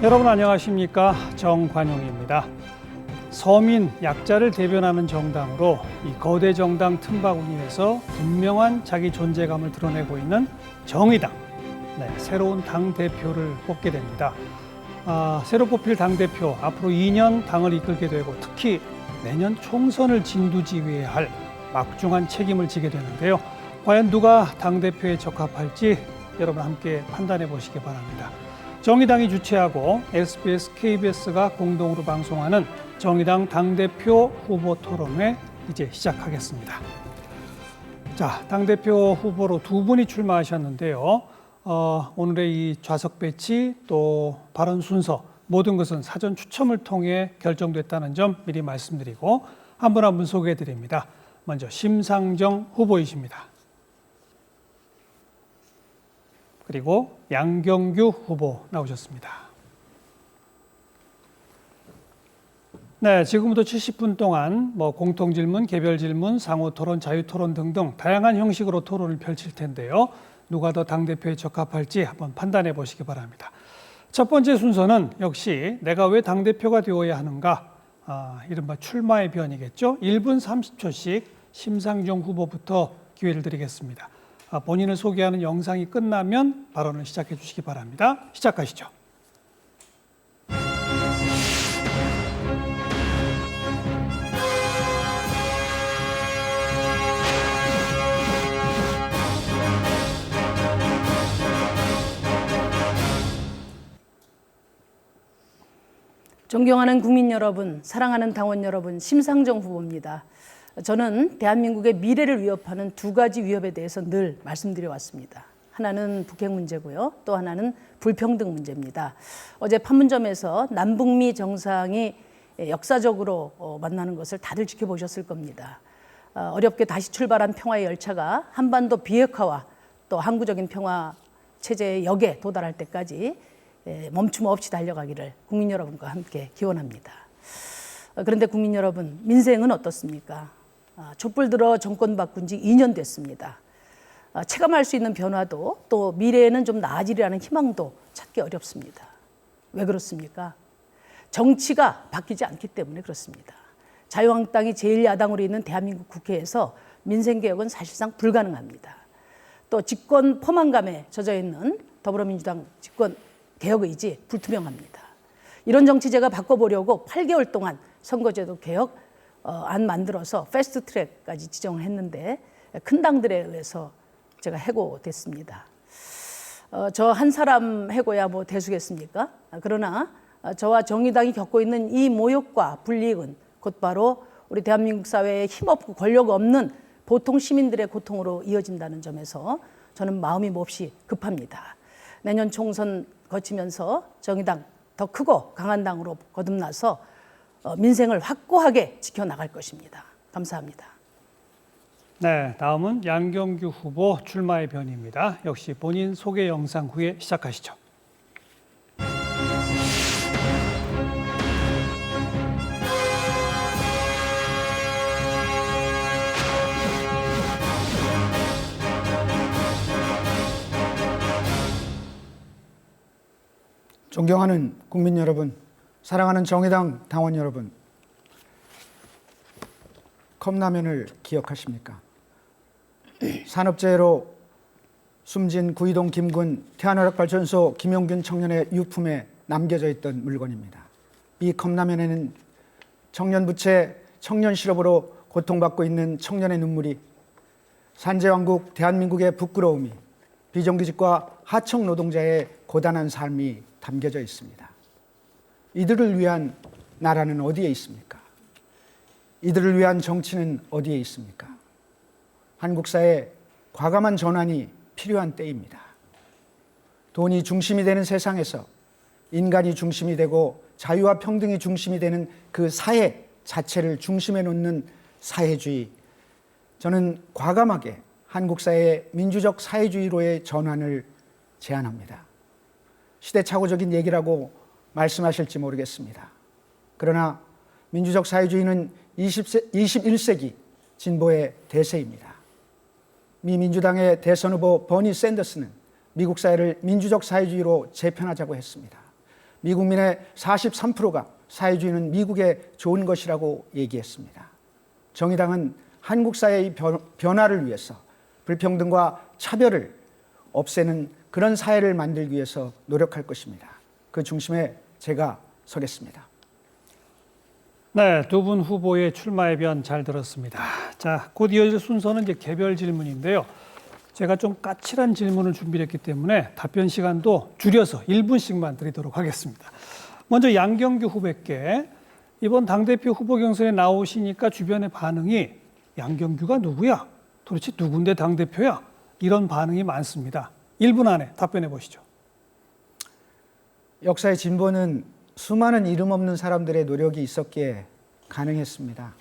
여러분 안녕하십니까? 정관용입니다. 서민, 약자를 대변하는 정당으로 이 거대 정당 틈바구니에서 분명한 자기 존재감을 드러내고 있는 정의당. 새로운 당대표를 뽑게 됩니다. 새로 뽑힐 당대표, 앞으로 2년 당을 이끌게 되고 특히 내년 총선을 진두지휘해야 할 막중한 책임을 지게 되는데요. 과연 누가 당대표에 적합할지 여러분 함께 판단해 보시기 바랍니다. 정의당이 주최하고 SBS, KBS가 공동으로 방송하는 정의당 당대표 후보 토론회 이제 시작하겠습니다. 자, 당대표 후보로 두 분이 출마하셨는데요. 오늘의 이 좌석 배치 또 발언 순서 모든 것은 사전 추첨을 통해 결정됐다는 점 미리 말씀드리고 한 분 한 분 소개해 드립니다. 먼저 심상정 후보이십니다. 그리고 양경규 후보 나오셨습니다. 네, 지금부터 70분 동안 공통질문, 개별질문, 상호토론, 자유토론 등등 다양한 형식으로 토론을 펼칠 텐데요. 누가 더 당대표에 적합할지 한번 판단해 보시기 바랍니다. 첫 번째 순서는 역시 내가 왜 당대표가 되어야 하는가, 이른바 출마의 변이겠죠. 1분 30초씩 심상정 후보부터 기회를 드리겠습니다. 본인을 소개하는 영상이 끝나면 발언을 시작해 주시기 바랍니다. 시작하시죠. 존경하는 국민 여러분, 사랑하는 당원 여러분, 심상정 후보입니다. 저는 대한민국의 미래를 위협하는 두 가지 위협에 대해서 늘 말씀드려 왔습니다. 하나는 북핵 문제고요. 또 하나는 불평등 문제입니다. 어제 판문점에서 남북미 정상이 역사적으로 만나는 것을 다들 지켜보셨을 겁니다. 어렵게 다시 출발한 평화의 열차가 한반도 비핵화와 또 항구적인 평화 체제의 역에 도달할 때까지 멈춤 없이 달려가기를 국민 여러분과 함께 기원합니다. 그런데 국민 여러분, 민생은 어떻습니까? 촛불 들어 정권 바꾼 지 2년 됐습니다. 체감할 수 있는 변화도 또 미래에는 좀 나아지리라는 희망도 찾기 어렵습니다. 왜 그렇습니까? 정치가 바뀌지 않기 때문에 그렇습니다. 자유한국당이 제1야당으로 있는 대한민국 국회에서 민생개혁은 사실상 불가능합니다. 또 집권 포만감에 젖어있는 더불어민주당 집권 개혁의지 불투명합니다. 이런 정치제가 바꿔보려고 8개월 동안 선거제도 개혁 안 만들어서 패스트트랙까지 지정을 했는데 큰 당들에 의해서 제가 해고됐습니다. 저 한 사람 해고야 뭐 대수겠습니까? 그러나 저와 정의당이 겪고 있는 이 모욕과 불이익은 곧바로 우리 대한민국 사회에 힘없고 권력 없는 보통 시민들의 고통으로 이어진다는 점에서 저는 마음이 몹시 급합니다. 내년 총선 거치면서 정의당 더 크고 강한 당으로 거듭나서 민생을 확고하게 지켜나갈 것입니다. 감사합니다. 네, 다음은 양경규 후보 출마의 변입니다. 역시 본인 소개 영상 후에 시작하시죠. 존경하는 국민 여러분, 사랑하는 정의당 당원 여러분, 컵라면을 기억하십니까? 산업재해로 숨진 구이동 김군 태안화력발전소 김용균 청년의 유품에 남겨져 있던 물건입니다. 이 컵라면에는 청년 부채, 청년 실업으로 고통받고 있는 청년의 눈물이, 산재왕국 대한민국의 부끄러움이, 비정규직과 하청 노동자의 고단한 삶이 담겨져 있습니다. 이들을 위한 나라는 어디에 있습니까? 이들을 위한 정치는 어디에 있습니까? 한국 사회에 과감한 전환이 필요한 때입니다. 돈이 중심이 되는 세상에서 인간이 중심이 되고 자유와 평등이 중심이 되는 그 사회 자체를 중심에 놓는 사회주의, 저는 과감하게 한국 사회의 민주적 사회주의로의 전환을 제안합니다. 시대착오적인 얘기라고 말씀하실지 모르겠습니다. 그러나 민주적 사회주의는 21세기 진보의 대세입니다. 미 민주당의 대선 후보 버니 샌더스는 미국 사회를 민주적 사회주의로 재편하자고 했습니다. 미국민의 43%가 사회주의는 미국에 좋은 것이라고 얘기했습니다. 정의당은 한국 사회의 변화를 위해서 불평등과 차별을 없애는 그런 사회를 만들기 위해서 노력할 것입니다. 그 중심에 제가 서겠습니다. 네, 두 분 후보의 출마의 변 잘 들었습니다. 자, 곧 이어질 순서는 이제 개별 질문인데요. 제가 좀 까칠한 질문을 준비했기 때문에 답변 시간도 줄여서 1분씩만 드리도록 하겠습니다. 먼저 양경규 후보께 이번 당대표 후보 경선에 나오시니까 주변의 반응이 양경규가 누구야? 도대체 누군데 당대표야? 이런 반응이 많습니다. 1분 안에 답변해 보시죠. 역사의 진보는 수많은 이름 없는 사람들의 노력이 있었기에 가능했습니다.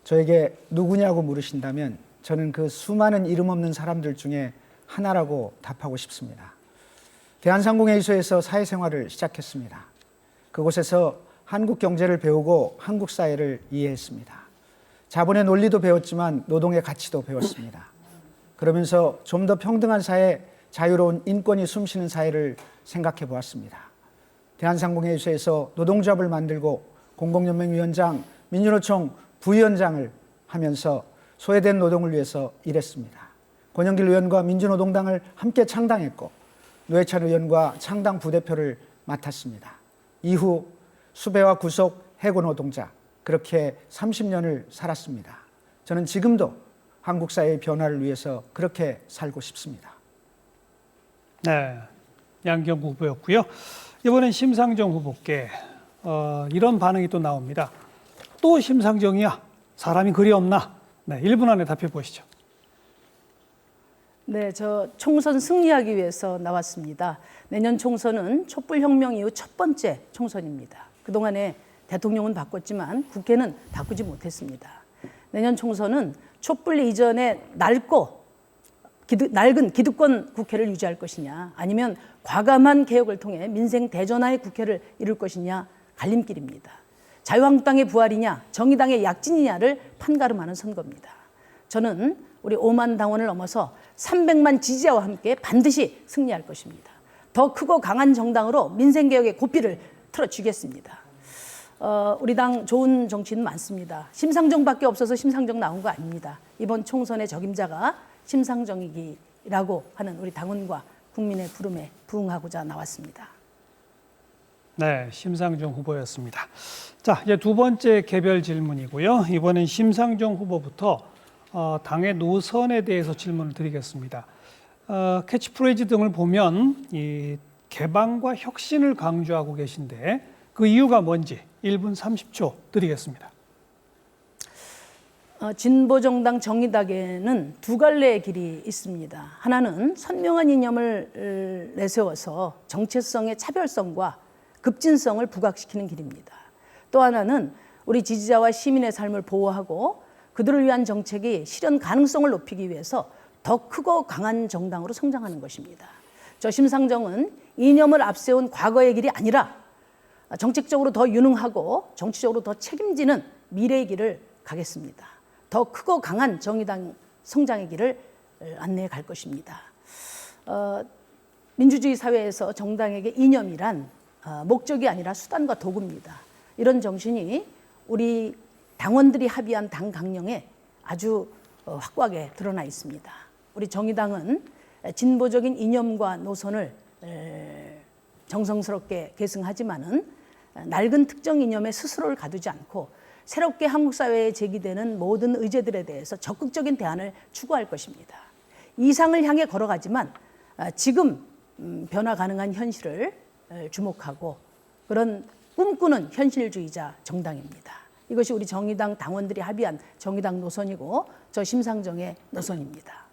저에게 누구냐고 물으신다면 저는 그 수많은 이름 없는 사람들 중에 하나라고 답하고 싶습니다. 대한상공회의소에서 사회생활을 시작했습니다. 그곳에서 한국 경제를 배우고 한국 사회를 이해했습니다. 자본의 논리도 배웠지만 노동의 가치도 배웠습니다. 그러면서 좀 더 평등한 사회, 자유로운 인권이 숨쉬는 사회를 생각해 보았습니다. 대한상공회의소에서 노동조합을 만들고 공공연맹위원장, 민주노총 부위원장을 하면서 소외된 노동을 위해서 일했습니다. 권영길 의원과 민주노동당을 함께 창당했고 노회찬 의원과 창당 부대표를 맡았습니다. 이후 수배와 구속, 해고 노동자 그렇게 30년을 살았습니다. 저는 지금도 한국 사회의 변화를 위해서 그렇게 살고 싶습니다. 네, 양경구 후보였고요. 이번엔 심상정 후보께 이런 반응이 또 나옵니다. 또 심상정이야? 사람이 그리 없나? 네, 1분 안에 답해 보시죠. 네, 저 총선 승리하기 위해서 나왔습니다. 내년 총선은 촛불혁명 이후 첫 번째 총선입니다. 그동안에 대통령은 바꿨지만 국회는 바꾸지 못했습니다. 내년 총선은 촛불 이전에 낡은 기득권 국회를 유지할 것이냐 아니면 과감한 개혁을 통해 민생 대전환의 국회를 이룰 것이냐 갈림길입니다. 자유한국당의 부활이냐 정의당의 약진이냐를 판가름하는 선거입니다. 저는 우리 5만 당원을 넘어서 300만 지지자와 함께 반드시 승리할 것입니다. 더 크고 강한 정당으로 민생개혁의 고삐를 틀어주겠습니다. 우리 당 좋은 정치인 많습니다. 심상정밖에 없어서 심상정 나온 거 아닙니다. 이번 총선의 적임자가 심상정이라고 하는 우리 당원과 국민의 부름에 부응하고자 나왔습니다. 네, 심상정 후보였습니다. 자, 이제 두 번째 개별 질문이고요. 이번엔 심상정 후보부터 당의 노선에 대해서 질문을 드리겠습니다. 캐치프레이즈 등을 보면 이 개방과 혁신을 강조하고 계신데 그 이유가 뭔지 1분 30초 드리겠습니다. 진보정당 정의당에는 두 갈래의 길이 있습니다. 하나는 선명한 이념을 내세워서 정체성의 차별성과 급진성을 부각시키는 길입니다. 또 하나는 우리 지지자와 시민의 삶을 보호하고 그들을 위한 정책이 실현 가능성을 높이기 위해서 더 크고 강한 정당으로 성장하는 것입니다. 저 심상정은 이념을 앞세운 과거의 길이 아니라 정책적으로 더 유능하고 정치적으로 더 책임지는 미래의 길을 가겠습니다. 더 크고 강한 정의당 성장의 길을 안내해 갈 것입니다. 민주주의 사회에서 정당에게 이념이란 목적이 아니라 수단과 도구입니다. 이런 정신이 우리 당원들이 합의한 당 강령에 아주 확고하게 드러나 있습니다. 우리 정의당은 진보적인 이념과 노선을 정성스럽게 계승하지만은 낡은 특정 이념에 스스로를 가두지 않고 새롭게 한국 사회에 제기되는 모든 의제들에 대해서 적극적인 대안을 추구할 것입니다. 이상을 향해 걸어가지만 지금 변화 가능한 현실을 주목하고 그런 꿈꾸는 현실주의자 정당입니다. 이것이 우리 정의당 당원들이 합의한 정의당 노선이고 저 심상정의 노선입니다.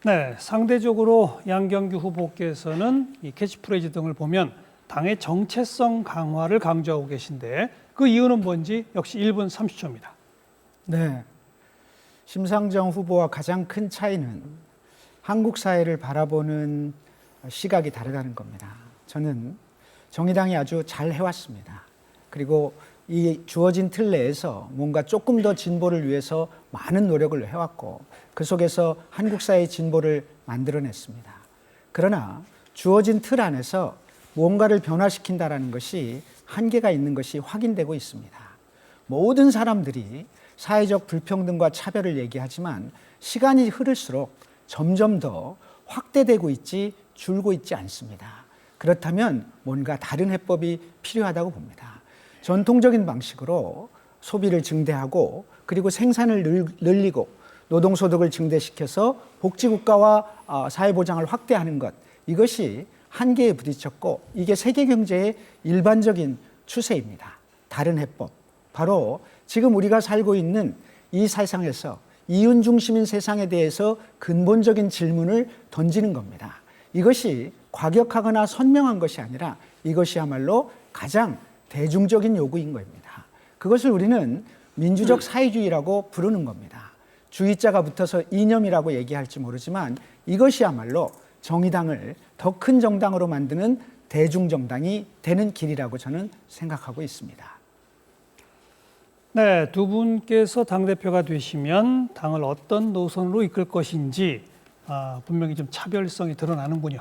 네, 상대적으로 양경규 후보께서는 이 캐치프레이즈 등을 보면 당의 정체성 강화를 강조하고 계신데 그 이유는 뭔지 역시 1분 30초입니다. 네, 심상정 후보와 가장 큰 차이는 한국 사회를 바라보는 시각이 다르다는 겁니다. 저는 정의당이 아주 잘 해왔습니다. 그리고 이 주어진 틀 내에서 뭔가 조금 더 진보를 위해서 많은 노력을 해왔고 그 속에서 한국 사회의 진보를 만들어냈습니다. 그러나 주어진 틀 안에서 무언가를 변화시킨다라는 것이 한계가 있는 것이 확인되고 있습니다. 모든 사람들이 사회적 불평등과 차별을 얘기하지만 시간이 흐를수록 점점 더 확대되고 있지 줄고 있지 않습니다. 그렇다면 뭔가 다른 해법이 필요하다고 봅니다. 전통적인 방식으로 소비를 증대하고 그리고 생산을 늘리고 노동소득을 증대시켜서 복지국가와 사회보장을 확대하는 것, 이것이 한계에 부딪혔고 이게 세계 경제의 일반적인 추세입니다. 다른 해법, 바로 지금 우리가 살고 있는 이 세상에서 이윤 중심인 세상에 대해서 근본적인 질문을 던지는 겁니다. 이것이 과격하거나 선명한 것이 아니라 이것이야말로 가장 대중적인 요구인 겁니다. 그것을 우리는 민주적 사회주의라고 부르는 겁니다. 주의자가 붙어서 이념이라고 얘기할지 모르지만 이것이야말로 정의당을 더 큰 정당으로 만드는 대중정당이 되는 길이라고 저는 생각하고 있습니다. 네, 두 분께서 당대표가 되시면 당을 어떤 노선으로 이끌 것인지 분명히 좀 차별성이 드러나는군요.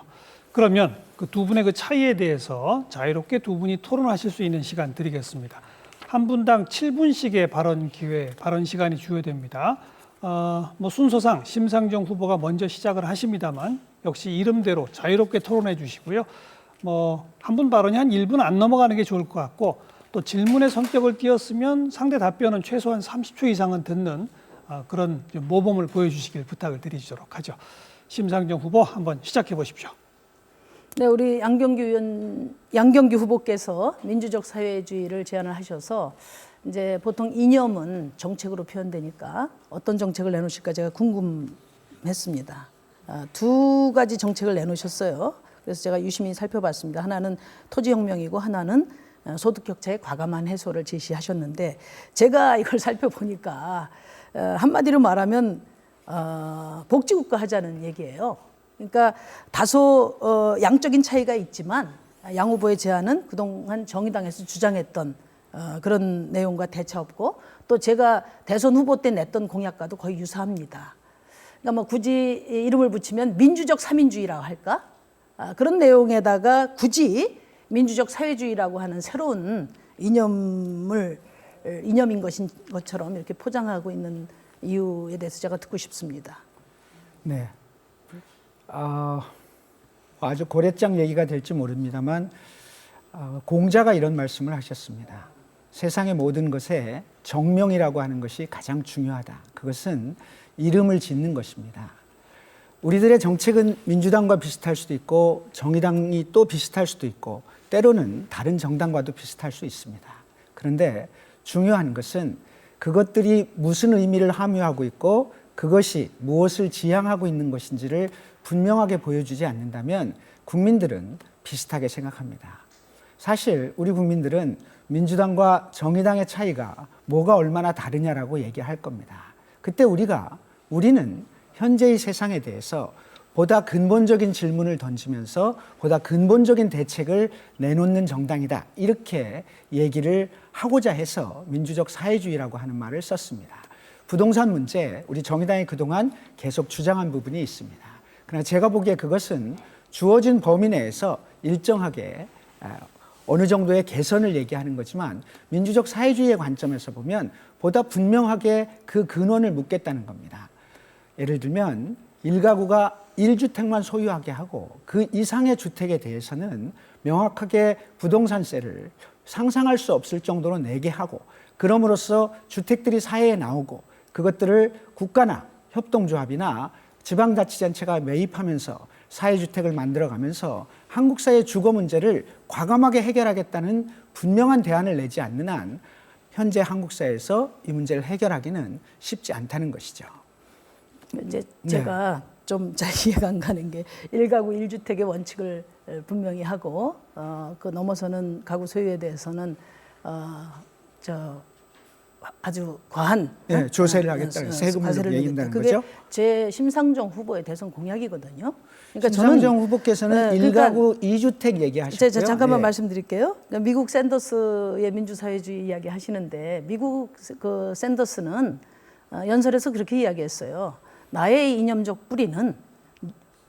그러면 그 두 분의 그 차이에 대해서 자유롭게 두 분이 토론하실 수 있는 시간 드리겠습니다. 한 분당 7분씩의 발언 시간이 주어집니다. 순서상 심상정 후보가 먼저 시작을 하십니다만 역시 이름대로 자유롭게 토론해 주시고요. 한 분 발언이 한 1분 안 넘어가는 게 좋을 것 같고 또 질문의 성격을 띄었으면 상대 답변은 최소한 30초 이상은 듣는 그런 모범을 보여주시길 부탁을 드리도록 하죠. 심상정 후보 한번 시작해 보십시오. 네, 우리 양경규 후보께서 민주적 사회주의를 제안을 하셔서 이제 보통 이념은 정책으로 표현되니까 어떤 정책을 내놓으실까 제가 궁금했습니다. 두 가지 정책을 내놓으셨어요. 그래서 제가 유심히 살펴봤습니다. 하나는 토지혁명이고 하나는 소득격차의 과감한 해소를 제시하셨는데 제가 이걸 살펴보니까 한마디로 말하면 복지국가 하자는 얘기예요. 그러니까 다소 양적인 차이가 있지만 양 후보의 제안은 그동안 정의당에서 주장했던 그런 내용과 대차 없고 또 제가 대선 후보 때 냈던 공약과도 거의 유사합니다. 그러니까 굳이 이름을 붙이면 민주적 삼인주의라고 할까? 그런 내용에다가 굳이 민주적 사회주의라고 하는 새로운 이념인 것처럼 이렇게 포장하고 있는 이유에 대해서 제가 듣고 싶습니다. 네. 아주 고래장 얘기가 될지 모릅니다만 공자가 이런 말씀을 하셨습니다. 세상의 모든 것에 정명이라고 하는 것이 가장 중요하다. 그것은 이름을 짓는 것입니다. 우리들의 정책은 민주당과 비슷할 수도 있고 정의당이 또 비슷할 수도 있고 때로는 다른 정당과도 비슷할 수 있습니다. 그런데 중요한 것은 그것들이 무슨 의미를 함유하고 있고 그것이 무엇을 지향하고 있는 것인지를 분명하게 보여주지 않는다면 국민들은 비슷하게 생각합니다. 사실 우리 국민들은 민주당과 정의당의 차이가 뭐가 얼마나 다르냐라고 얘기할 겁니다. 그때 우리는 현재의 세상에 대해서 보다 근본적인 질문을 던지면서 보다 근본적인 대책을 내놓는 정당이다. 이렇게 얘기를 하고자 해서 민주적 사회주의라고 하는 말을 썼습니다. 부동산 문제, 우리 정의당이 그동안 계속 주장한 부분이 있습니다. 그러나 제가 보기에 그것은 주어진 범위 내에서 일정하게 어느 정도의 개선을 얘기하는 거지만 민주적 사회주의의 관점에서 보면 보다 분명하게 그 근원을 묻겠다는 겁니다. 예를 들면 1가구가 1주택만 소유하게 하고 그 이상의 주택에 대해서는 명확하게 부동산세를 상상할 수 없을 정도로 내게 하고 그럼으로써 주택들이 사회에 나오고 그것들을 국가나 협동조합이나 지방자치단체가 매입하면서 사회주택을 만들어가면서 한국 사회의 주거 문제를 과감하게 해결하겠다는 분명한 대안을 내지 않는 한 현재 한국 사회에서 이 문제를 해결하기는 쉽지 않다는 것이죠. 이제 제가 좀 잘 이해가 안 가는 게 1가구 1주택의 원칙을 분명히 하고 그 넘어서는 가구 소유에 대해서는 아주 과한 조세를 하겠다는 세금을 매긴다는 거죠. 제 심상정 후보의 대선 공약이거든요. 그러니까 심상정 후보께서는 1가구 2주택 얘기하셨고요. 제가 잠깐만 말씀드릴게요. 미국 샌더스의 민주사회주의 이야기 하시는데 미국 그 샌더스는 연설에서 그렇게 이야기했어요. 나의 이념적 뿌리는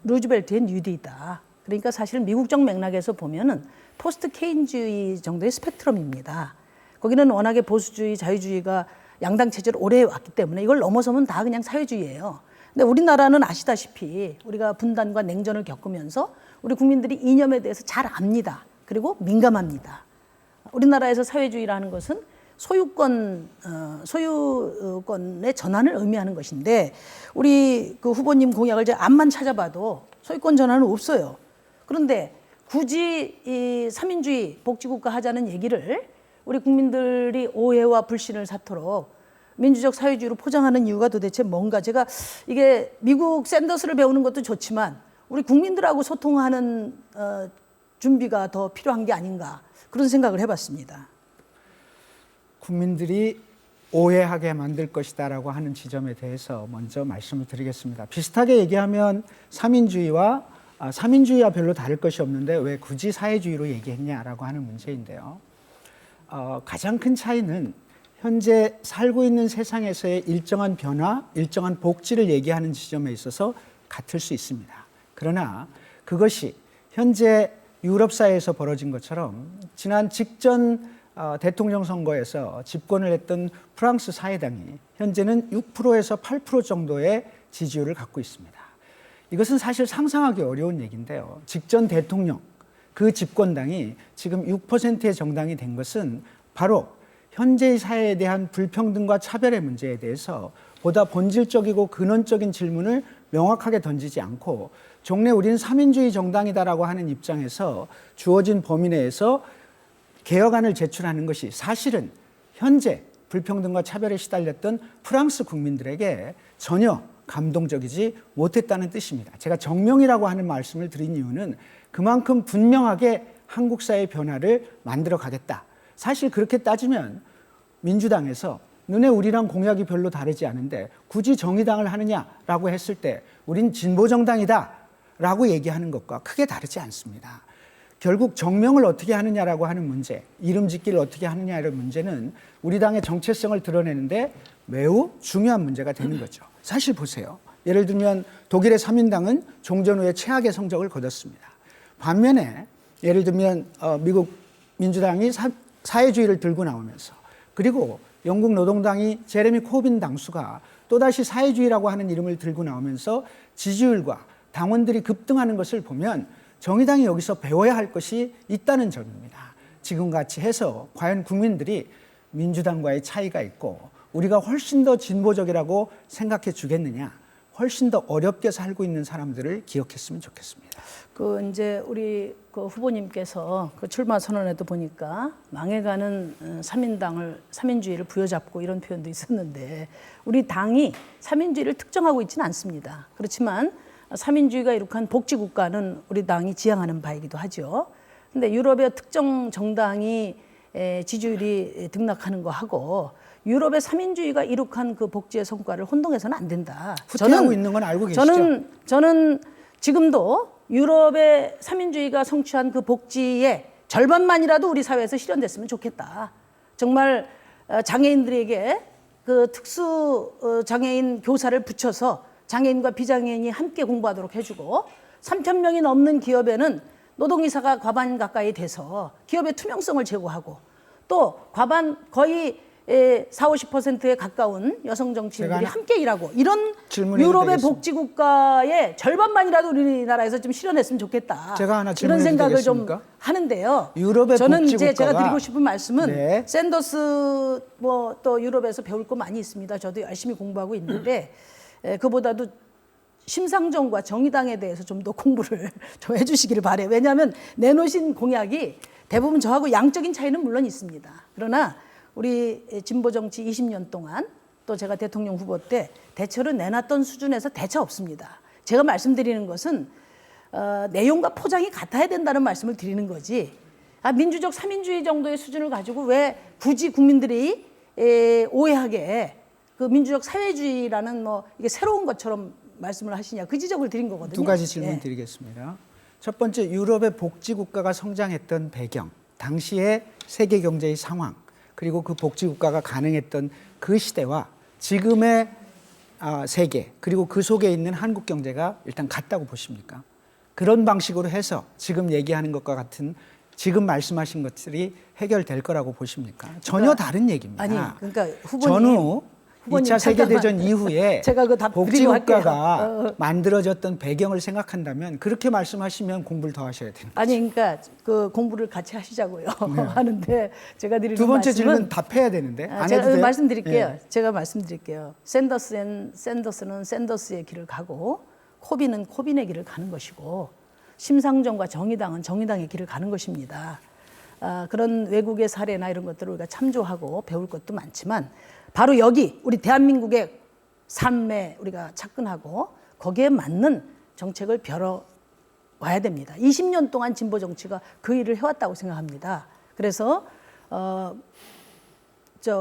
루즈벨트의 뉴딜이다. 그러니까 사실 미국적 맥락에서 보면은 포스트 케인주의 정도의 스펙트럼입니다. 거기는 워낙에 보수주의, 자유주의가 양당 체제를 오래 해왔기 때문에 이걸 넘어서면 다 그냥 사회주의예요. 근데 우리나라는 아시다시피 우리가 분단과 냉전을 겪으면서 우리 국민들이 이념에 대해서 잘 압니다. 그리고 민감합니다. 우리나라에서 사회주의라는 것은 소유권의 전환을 의미하는 것인데 우리 그 후보님 공약을 제가 앞만 찾아봐도 소유권 전환은 없어요. 그런데 굳이 이 삼인주의 복지국가 하자는 얘기를 우리 국민들이 오해와 불신을 사토록 민주적 사회주의로 포장하는 이유가 도대체 뭔가. 제가 이게 미국 샌더스를 배우는 것도 좋지만 우리 국민들하고 소통하는 준비가 더 필요한 게 아닌가 그런 생각을 해봤습니다. 국민들이 오해하게 만들 것이다라고 하는 지점에 대해서 먼저 말씀을 드리겠습니다. 비슷하게 얘기하면 삼인주의와 별로 다를 것이 없는데 왜 굳이 사회주의로 얘기했냐라고 하는 문제인데요. 가장 큰 차이는 현재 살고 있는 세상에서의 일정한 변화, 일정한 복지를 얘기하는 지점에 있어서 같을 수 있습니다. 그러나 그것이 현재 유럽 사회에서 벌어진 것처럼 지난 직전 대통령 선거에서 집권을 했던 프랑스 사회당이 현재는 6%에서 8% 정도의 지지율을 갖고 있습니다. 이것은 사실 상상하기 어려운 얘기인데요. 직전 대통령, 그 집권당이 지금 6%의 정당이 된 것은 바로 현재의 사회에 대한 불평등과 차별의 문제에 대해서 보다 본질적이고 근원적인 질문을 명확하게 던지지 않고 종래 우리는 삼인주의 정당이다라고 하는 입장에서 주어진 범위 내에서 개혁안을 제출하는 것이 사실은 현재 불평등과 차별에 시달렸던 프랑스 국민들에게 전혀 감동적이지 못했다는 뜻입니다. 제가 정명이라고 하는 말씀을 드린 이유는 그만큼 분명하게 한국 사회의 변화를 만들어 가겠다. 사실 그렇게 따지면 민주당에서 눈에 우리랑 공약이 별로 다르지 않은데 굳이 정의당을 하느냐라고 했을 때 우린 진보정당이다라고 얘기하는 것과 크게 다르지 않습니다. 결국 정명을 어떻게 하느냐라고 하는 문제, 이름 짓기를 어떻게 하느냐의 문제는 우리 당의 정체성을 드러내는데 매우 중요한 문제가 되는 거죠. 사실 보세요. 예를 들면 독일의 삼인당은 종전 후에 최악의 성적을 거뒀습니다. 반면에 예를 들면 미국 민주당이 사회주의를 들고 나오면서 그리고 영국 노동당이 제레미 코빈 당수가 또다시 사회주의라고 하는 이름을 들고 나오면서 지지율과 당원들이 급등하는 것을 보면 정의당이 여기서 배워야 할 것이 있다는 점입니다. 지금같이 해서 과연 국민들이 민주당과의 차이가 있고 우리가 훨씬 더 진보적이라고 생각해 주겠느냐, 훨씬 더 어렵게 살고 있는 사람들을 기억했으면 좋겠습니다. 그 이제 우리 그 후보님께서 그 출마 선언에도 보니까 망해가는 삼인주의를 부여잡고 이런 표현도 있었는데 우리 당이 삼인주의를 특정하고 있지는 않습니다. 그렇지만 삼인주의가 이룩한 복지국가는 우리 당이 지향하는 바이기도 하죠. 근데 유럽의 특정 정당이 지지율이 등락하는 거하고 유럽의 삼인주의가 이룩한 그 복지의 성과를 혼동해서는 안 된다. 후퇴하고 있는 건 알고 계시죠? 저는 지금도 유럽의 삼인주의가 성취한 그 복지의 절반만이라도 우리 사회에서 실현됐으면 좋겠다. 정말 장애인들에게 그 특수 장애인 교사를 붙여서 장애인과 비장애인이 함께 공부하도록 해주고 3,000명이 넘는 기업에는 노동이사가 과반 가까이 돼서 기업의 투명성을 제고하고 또 과반 거의 40~50%에 가까운 여성 정치인들이 함께 일하고 이런 유럽의 복지국가의 절반만이라도 우리나라에서 좀 실현했으면 좋겠다. 제가 하나 이런 생각을 좀 되겠습니까? 하는데요. 유럽의 저는 복지국가가 이제 제가 드리고 싶은 말씀은 네. 샌더스 뭐 또 유럽에서 배울 거 많이 있습니다. 저도 열심히 공부하고 있는데 그보다도 심상정과 정의당에 대해서 좀 더 공부를 좀 해주시기를 바래요. 왜냐하면 내놓으신 공약이 대부분 저하고 양적인 차이는 물론 있습니다. 그러나 우리 진보 정치 20년 동안 또 제가 대통령 후보 때 대처를 내놨던 수준에서 대처 없습니다. 제가 말씀드리는 것은 내용과 포장이 같아야 된다는 말씀을 드리는 거지. 민주적 삼인주의 정도의 수준을 가지고 왜 굳이 국민들이 오해하게 그 민주적 사회주의라는 뭐 이게 새로운 것처럼 말씀을 하시냐 그 지적을 드린 거거든요. 두 가지 질문 드리겠습니다. 첫 번째, 유럽의 복지국가가 성장했던 배경, 당시의 세계 경제의 상황, 그리고 그 복지국가가 가능했던 그 시대와 지금의 세계, 그리고 그 속에 있는 한국 경제가 일단 같다고 보십니까? 그런 방식으로 해서 지금 얘기하는 것과 같은 지금 말씀하신 것들이 해결될 거라고 보십니까? 전혀 다른 얘기입니다. 아니, 그러니까 전후 후보님 2차 세계대전 잠깐만. 이후에 제가 그 답 드리고 복지국가가 할게요. 만들어졌던 배경을 생각한다면 그렇게 말씀하시면 공부를 더 하셔야 됩니다. 아니 그러니까 그 공부를 같이 하시자고요. 하는데 제가 드리는 두 번째 말씀은 질문 답해야 되는데 안 제가 해도 돼요? 말씀드릴게요. 예. 제가 말씀드릴게요. 샌더스는 샌더스의 길을 가고 코빈은 코빈의 길을 가는 것이고 심상정과 정의당은 정의당의 길을 가는 것입니다. 그런 외국의 사례나 이런 것들을 우리가 참조하고 배울 것도 많지만 바로 여기 우리 대한민국의 삶에 우리가 착근하고 거기에 맞는 정책을 벼러와야 됩니다. 20년 동안 진보 정치가 그 일을 해왔다고 생각합니다. 그래서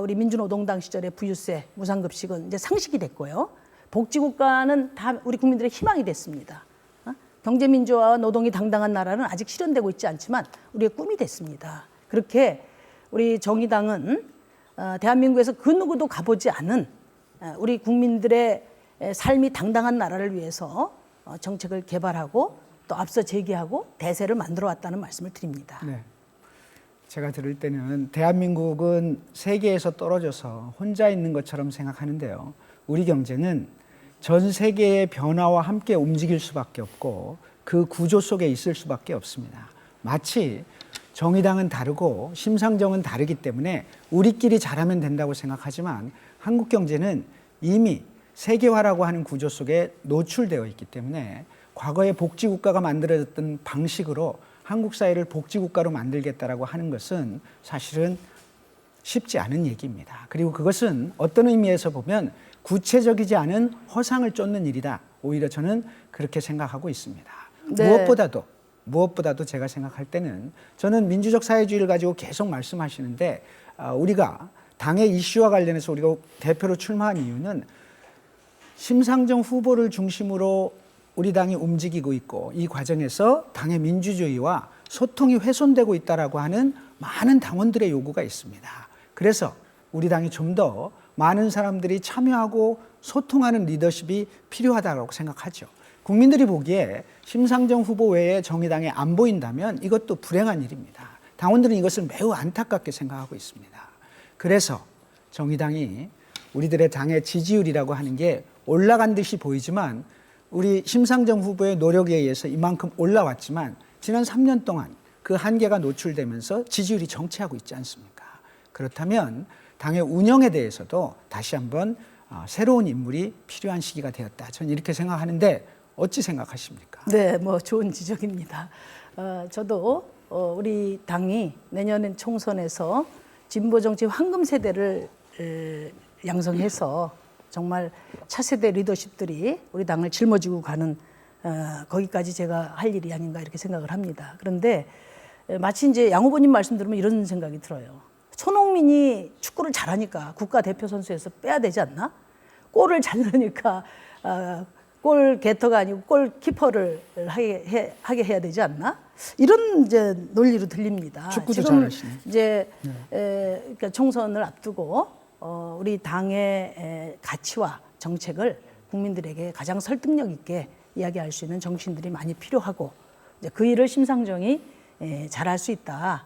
우리 민주노동당 시절의 부유세, 무상급식은 이제 상식이 됐고요. 복지국가는 다 우리 국민들의 희망이 됐습니다. 경제민주화와 노동이 당당한 나라는 아직 실현되고 있지 않지만 우리의 꿈이 됐습니다. 그렇게 우리 정의당은 대한민국에서 그 누구도 가보지 않은 우리 국민들의 삶이 당당한 나라를 위해서 정책을 개발하고 또 앞서 제기하고 대세를 만들어 왔다는 말씀을 드립니다. 네. 제가 들을 때는 대한민국은 세계에서 떨어져서 혼자 있는 것처럼 생각하는데요. 우리 경제는 전 세계의 변화와 함께 움직일 수밖에 없고 그 구조 속에 있을 수밖에 없습니다. 마치 정의당은 다르고 심상정은 다르기 때문에 우리끼리 잘하면 된다고 생각하지만 한국 경제는 이미 세계화라고 하는 구조 속에 노출되어 있기 때문에 과거에 복지국가가 만들어졌던 방식으로 한국 사회를 복지국가로 만들겠다라고 하는 것은 사실은 쉽지 않은 얘기입니다. 그리고 그것은 어떤 의미에서 보면 구체적이지 않은 허상을 쫓는 일이다. 오히려 저는 그렇게 생각하고 있습니다. 네. 무엇보다도 제가 생각할 때는 저는 민주적 사회주의를 가지고 계속 말씀하시는데 우리가 당의 이슈와 관련해서 우리가 대표로 출마한 이유는 심상정 후보를 중심으로 우리 당이 움직이고 있고 이 과정에서 당의 민주주의와 소통이 훼손되고 있다라고 하는 많은 당원들의 요구가 있습니다. 그래서 우리 당이 좀 더 많은 사람들이 참여하고 소통하는 리더십이 필요하다고 생각하죠. 국민들이 보기에 심상정 후보 외에 정의당에 안 보인다면 이것도 불행한 일입니다. 당원들은 이것을 매우 안타깝게 생각하고 있습니다. 그래서 정의당이 우리들의 당의 지지율이라고 하는 게 올라간 듯이 보이지만 우리 심상정 후보의 노력에 의해서 이만큼 올라왔지만 지난 3년 동안 그 한계가 노출되면서 지지율이 정체하고 있지 않습니까? 그렇다면 당의 운영에 대해서도 다시 한번 새로운 인물이 필요한 시기가 되었다. 저는 이렇게 생각하는데 어찌 생각하십니까? 네, 뭐 좋은 지적입니다. 저도 우리 당이 내년 총선에서 진보 정치 황금 세대를 양성해서 정말 차세대 리더십들이 우리 당을 짊어지고 가는 거기까지 제가 할 일이 아닌가 이렇게 생각을 합니다. 그런데 마치 이제 양 후보님 말씀 들으면 이런 생각이 들어요. 손흥민이 축구를 잘하니까 국가대표 선수에서 빼야 되지 않나? 골을 잘 넣으니까 골 게터가 아니고 골 키퍼를 하게 해야 되지 않나? 이런 이제 논리로 들립니다. 축구도 지금 잘하시네. 이제 그러니까 총선을 앞두고 우리 당의 가치와 정책을 국민들에게 가장 설득력 있게 이야기할 수 있는 정치인들이 많이 필요하고 이제 그 일을 심상정이 잘할 수 있다.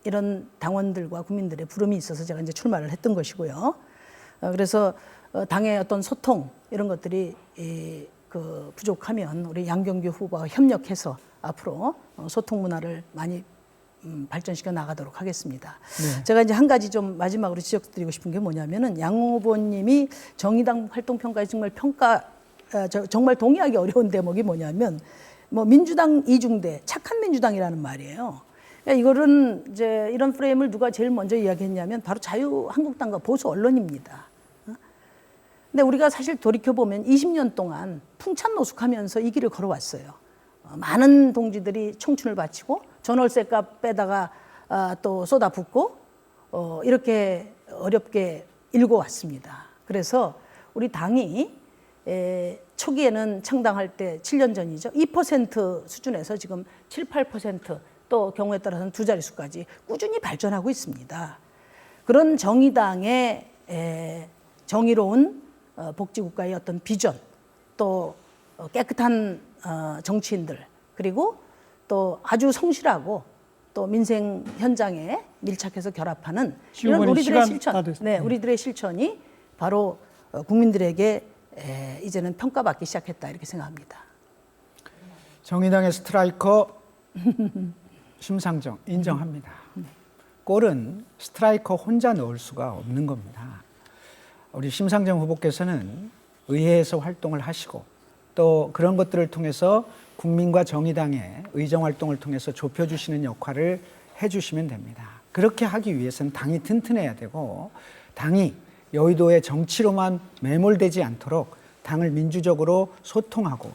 이런 당원들과 국민들의 부름이 있어서 제가 이제 출마를 했던 것이고요. 그래서 당의 어떤 소통 이런 것들이 그 부족하면 우리 양경규 후보와 협력해서 앞으로 소통 문화를 많이 발전시켜 나가도록 하겠습니다. 네. 제가 이제 한 가지 좀 마지막으로 지적드리고 싶은 게 뭐냐면은 양 후보님이 정의당 활동 평가에 정말 동의하기 어려운 대목이 뭐냐면 뭐 민주당 이중대 착한 민주당이라는 말이에요. 그러니까 이거는 이제 이런 프레임을 누가 제일 먼저 이야기했냐면 바로 자유한국당과 보수 언론입니다. 근데 우리가 사실 돌이켜보면 20년 동안 풍찬노숙하면서 이 길을 걸어왔어요. 많은 동지들이 청춘을 바치고 전월세값 빼다가 또 쏟아붓고 이렇게 어렵게 일궈왔습니다. 그래서 우리 당이 초기에는 창당할 때 7년 전이죠. 2% 수준에서 지금 7, 8% 또 경우에 따라서는 두 자릿수까지 꾸준히 발전하고 있습니다. 그런 정의당의 정의로운 복지국가의 어떤 비전 또 깨끗한 정치인들 그리고 또 아주 성실하고 또 민생 현장에 밀착해서 결합하는 이런 시우머니 우리들의 시간 다 실천, 됐습니다. 우리들의 실천이 바로 국민들에게 이제는 평가받기 시작했다 이렇게 생각합니다. 정의당의 스트라이커 심상정 인정합니다. 골은 스트라이커 혼자 넣을 수가 없는 겁니다. 우리 심상정 후보께서는 의회에서 활동을 하시고 또 그런 것들을 통해서 국민과 정의당의 의정 활동을 통해서 좁혀주시는 역할을 해주시면 됩니다. 그렇게 하기 위해서는 당이 튼튼해야 되고 당이 여의도의 정치로만 매몰되지 않도록 당을 민주적으로 소통하고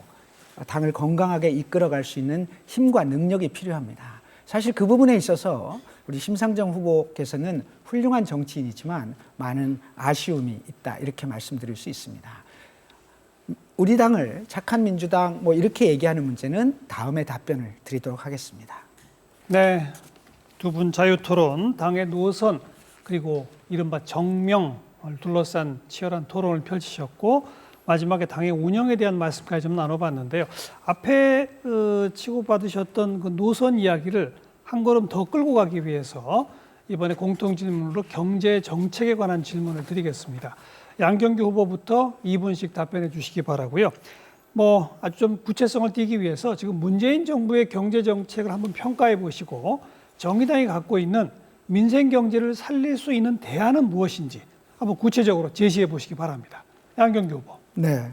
당을 건강하게 이끌어갈 수 있는 힘과 능력이 필요합니다. 사실 그 부분에 있어서 우리 심상정 후보께서는 훌륭한 정치인이지만 많은 아쉬움이 있다 이렇게 말씀드릴 수 있습니다. 우리 당을 착한 민주당 뭐 이렇게 얘기하는 문제는 다음에 답변을 드리도록 하겠습니다. 네, 두 분 자유토론, 당의 노선 그리고 이른바 정명을 둘러싼 치열한 토론을 펼치셨고 마지막에 당의 운영에 대한 말씀까지 좀 나눠봤는데요. 앞에 치고받으셨던 그 노선 이야기를 한 걸음 더 끌고 가기 위해서 이번에 공통 질문으로 경제 정책에 관한 질문을 드리겠습니다. 양경규 후보부터 2분씩 답변해 주시기 바라고요. 뭐 아주 좀 구체성을 띠기 위해서 지금 문재인 정부의 경제 정책을 한번 평가해 보시고 정의당이 갖고 있는 민생 경제를 살릴 수 있는 대안은 무엇인지 한번 구체적으로 제시해 보시기 바랍니다. 양경규 후보. 네.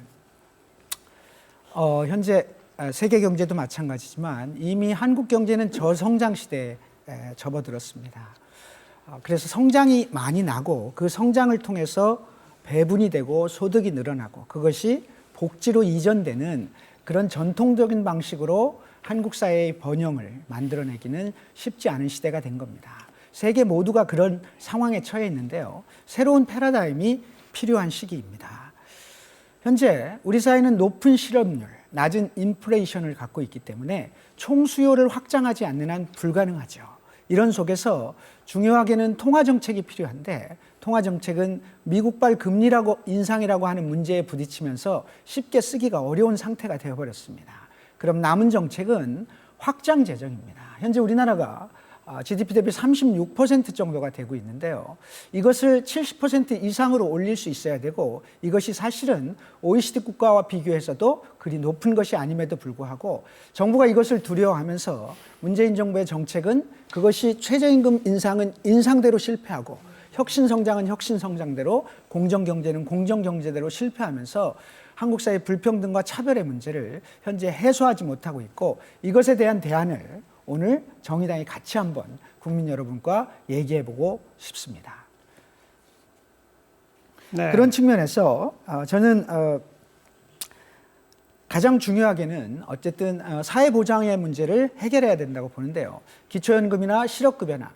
현재 세계 경제도 마찬가지지만 이미 한국 경제는 저성장 시대에 접어들었습니다. 그래서 성장이 많이 나고 그 성장을 통해서 배분이 되고 소득이 늘어나고 그것이 복지로 이전되는 그런 전통적인 방식으로 한국 사회의 번영을 만들어내기는 쉽지 않은 시대가 된 겁니다. 세계 모두가 그런 상황에 처해 있는데요. 새로운 패러다임이 필요한 시기입니다. 현재 우리 사회는 높은 실업률, 낮은 인플레이션을 갖고 있기 때문에 총수요를 확장하지 않는 한 불가능하죠. 이런 속에서 중요하게는 통화정책이 필요한데 통화정책은 미국발 금리라고 인상이라고 하는 문제에 부딪히면서 쉽게 쓰기가 어려운 상태가 되어버렸습니다. 그럼 남은 정책은 확장 재정입니다. 현재 우리나라가 GDP 대비 36% 정도가 되고 있는데요. 이것을 70% 이상으로 올릴 수 있어야 되고 이것이 사실은 OECD 국가와 비교해서도 그리 높은 것이 아님에도 불구하고 정부가 이것을 두려워하면서 문재인 정부의 정책은 그것이 최저임금 인상은 인상대로 실패하고 혁신성장은 혁신성장대로 공정경제는 공정경제대로 실패하면서 한국 사회 불평등과 차별의 문제를 현재 해소하지 못하고 있고 이것에 대한 대안을 오늘 정의당이 같이 한번 국민 여러분과 얘기해보고 싶습니다. 네. 그런 측면에서 저는 가장 중요하게는 어쨌든 사회보장의 문제를 해결해야 된다고 보는데요. 기초연금이나 실업급여나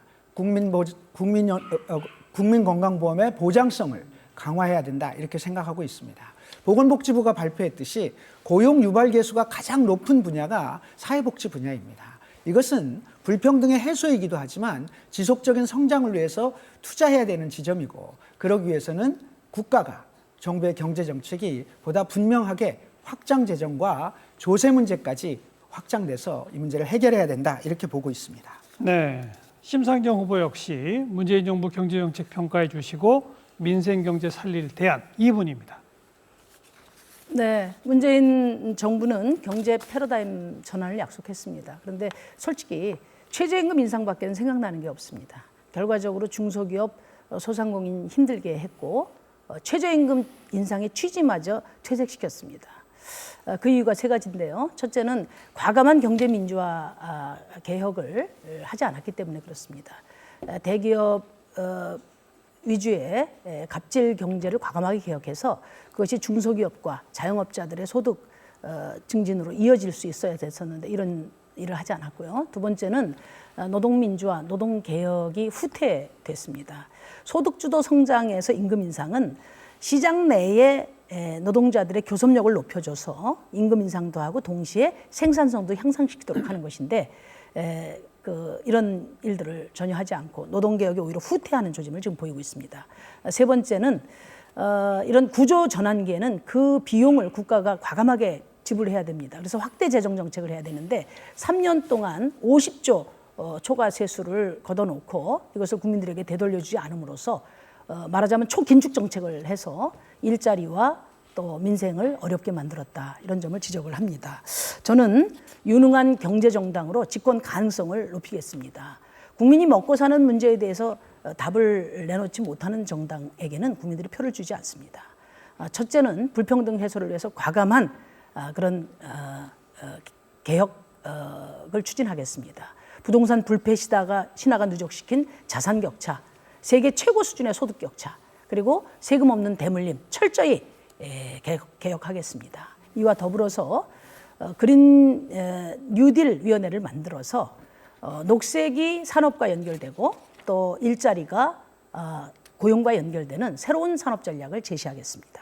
국민건강보험의 보장성을 강화해야 된다 이렇게 생각하고 있습니다. 보건복지부가 발표했듯이 고용 유발 계수가 가장 높은 분야가 사회복지 분야입니다. 이것은 불평등의 해소이기도 하지만 지속적인 성장을 위해서 투자해야 되는 지점이고 그러기 위해서는 국가가 정부의 경제정책이 보다 분명하게 확장 재정과 조세 문제까지 확장돼서 이 문제를 해결해야 된다 이렇게 보고 있습니다. 네, 심상정 후보 역시 문재인 정부 경제정책 평가해 주시고 민생 경제 살릴 대안 2분입니다. 네, 문재인 정부는 경제 패러다임 전환을 약속했습니다. 그런데 솔직히 최저임금 인상밖에는 생각나는 게 없습니다. 결과적으로 중소기업, 소상공인 힘들게 했고 최저임금 인상의 취지마저 퇴색시켰습니다. 그 이유가 세 가지인데요. 첫째는 과감한 경제 민주화 개혁을 하지 않았기 때문에 그렇습니다. 대기업 위주의 갑질 경제를 과감하게 개혁해서 그것이 중소기업과 자영업자들의 소득 증진으로 이어질 수 있어야 됐었는데 이런 일을 하지 않았고요. 두 번째는 노동민주화, 노동개혁이 후퇴됐습니다. 소득주도 성장에서 임금 인상은 시장 내에 노동자들의 교섭력을 높여줘서 임금 인상도 하고 동시에 생산성도 향상시키도록 하는 것인데 이런 일들을 전혀 하지 않고 노동개혁이 오히려 후퇴하는 조짐을 지금 보이고 있습니다. 세 번째는 이런 구조 전환기에는 그 비용을 국가가 과감하게 지불해야 됩니다. 그래서 확대 재정 정책을 해야 되는데 3년 동안 50조 초과 세수를 걷어놓고 이것을 국민들에게 되돌려주지 않음으로써 말하자면 초긴축 정책을 해서 일자리와 또 민생을 어렵게 만들었다. 이런 점을 지적을 합니다. 저는 유능한 경제정당으로 집권 가능성을 높이겠습니다. 국민이 먹고 사는 문제에 대해서 답을 내놓지 못하는 정당에게는 국민들이 표를 주지 않습니다. 첫째는 불평등 해소를 위해서 과감한 그런 개혁을 추진하겠습니다. 부동산 불패 신화가 누적시킨 자산 격차, 세계 최고 수준의 소득 격차, 그리고 세금 없는 대물림 철저히 개혁하겠습니다. 이와 더불어서 그린 뉴딜 위원회를 만들어서 녹색이 산업과 연결되고 또 일자리가 고용과 연결되는 새로운 산업 전략을 제시하겠습니다.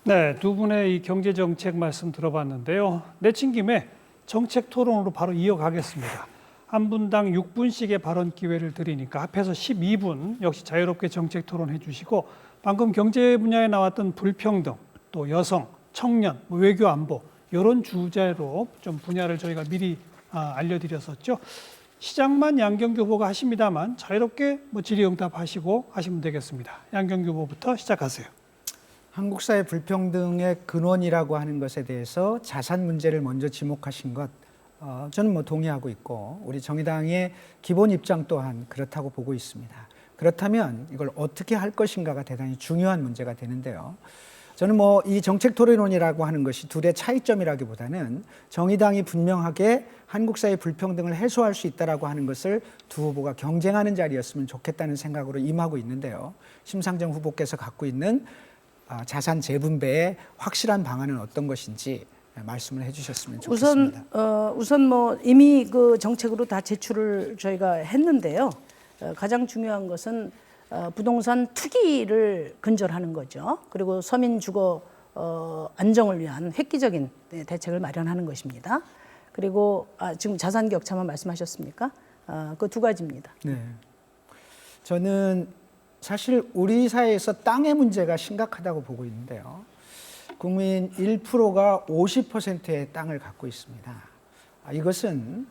네, 두 분의 이 경제 정책 말씀 들어봤는데요. 내친 김에 정책 토론으로 바로 이어가겠습니다. 한 분당 6분씩의 발언 기회를 드리니까 합해서 12분 역시 자유롭게 정책 토론해 주시고 방금 경제 분야에 나왔던 불평등, 또 여성, 청년, 외교 안보 이런 주제로 좀 분야를 저희가 미리 알려드렸었죠. 시작만 양경규 후보가 하십니다만 자유롭게 질의응답하시고 하시면 되겠습니다. 양경규 후보부터 시작하세요. 한국 사회 불평등의 근원이라고 하는 것에 대해서 자산 문제를 먼저 지목하신 것, 저는 동의하고 있고 우리 정의당의 기본 입장 또한 그렇다고 보고 있습니다. 그렇다면 이걸 어떻게 할 것인가가 대단히 중요한 문제가 되는데요. 저는 이 정책 토론이라고 하는 것이 둘의 차이점이라기보다는 정의당이 분명하게 한국 사회 불평등을 해소할 수 있다라고 하는 것을 두 후보가 경쟁하는 자리였으면 좋겠다는 생각으로 임하고 있는데요. 심상정 후보께서 갖고 있는 자산 재분배의 확실한 방안은 어떤 것인지 말씀을 해주셨으면 좋겠습니다. 우선 이미 그 정책으로 다 제출을 저희가 했는데요. 가장 중요한 것은 부동산 투기를 근절하는 거죠. 그리고 서민 주거 안정을 위한 획기적인 대책을 마련하는 것입니다. 그리고 지금 자산 격차만 말씀하셨습니까? 그 두 가지입니다. 네, 저는 사실 우리 사회에서 땅의 문제가 심각하다고 보고 있는데요. 국민 1%가 50%의 땅을 갖고 있습니다. 이것은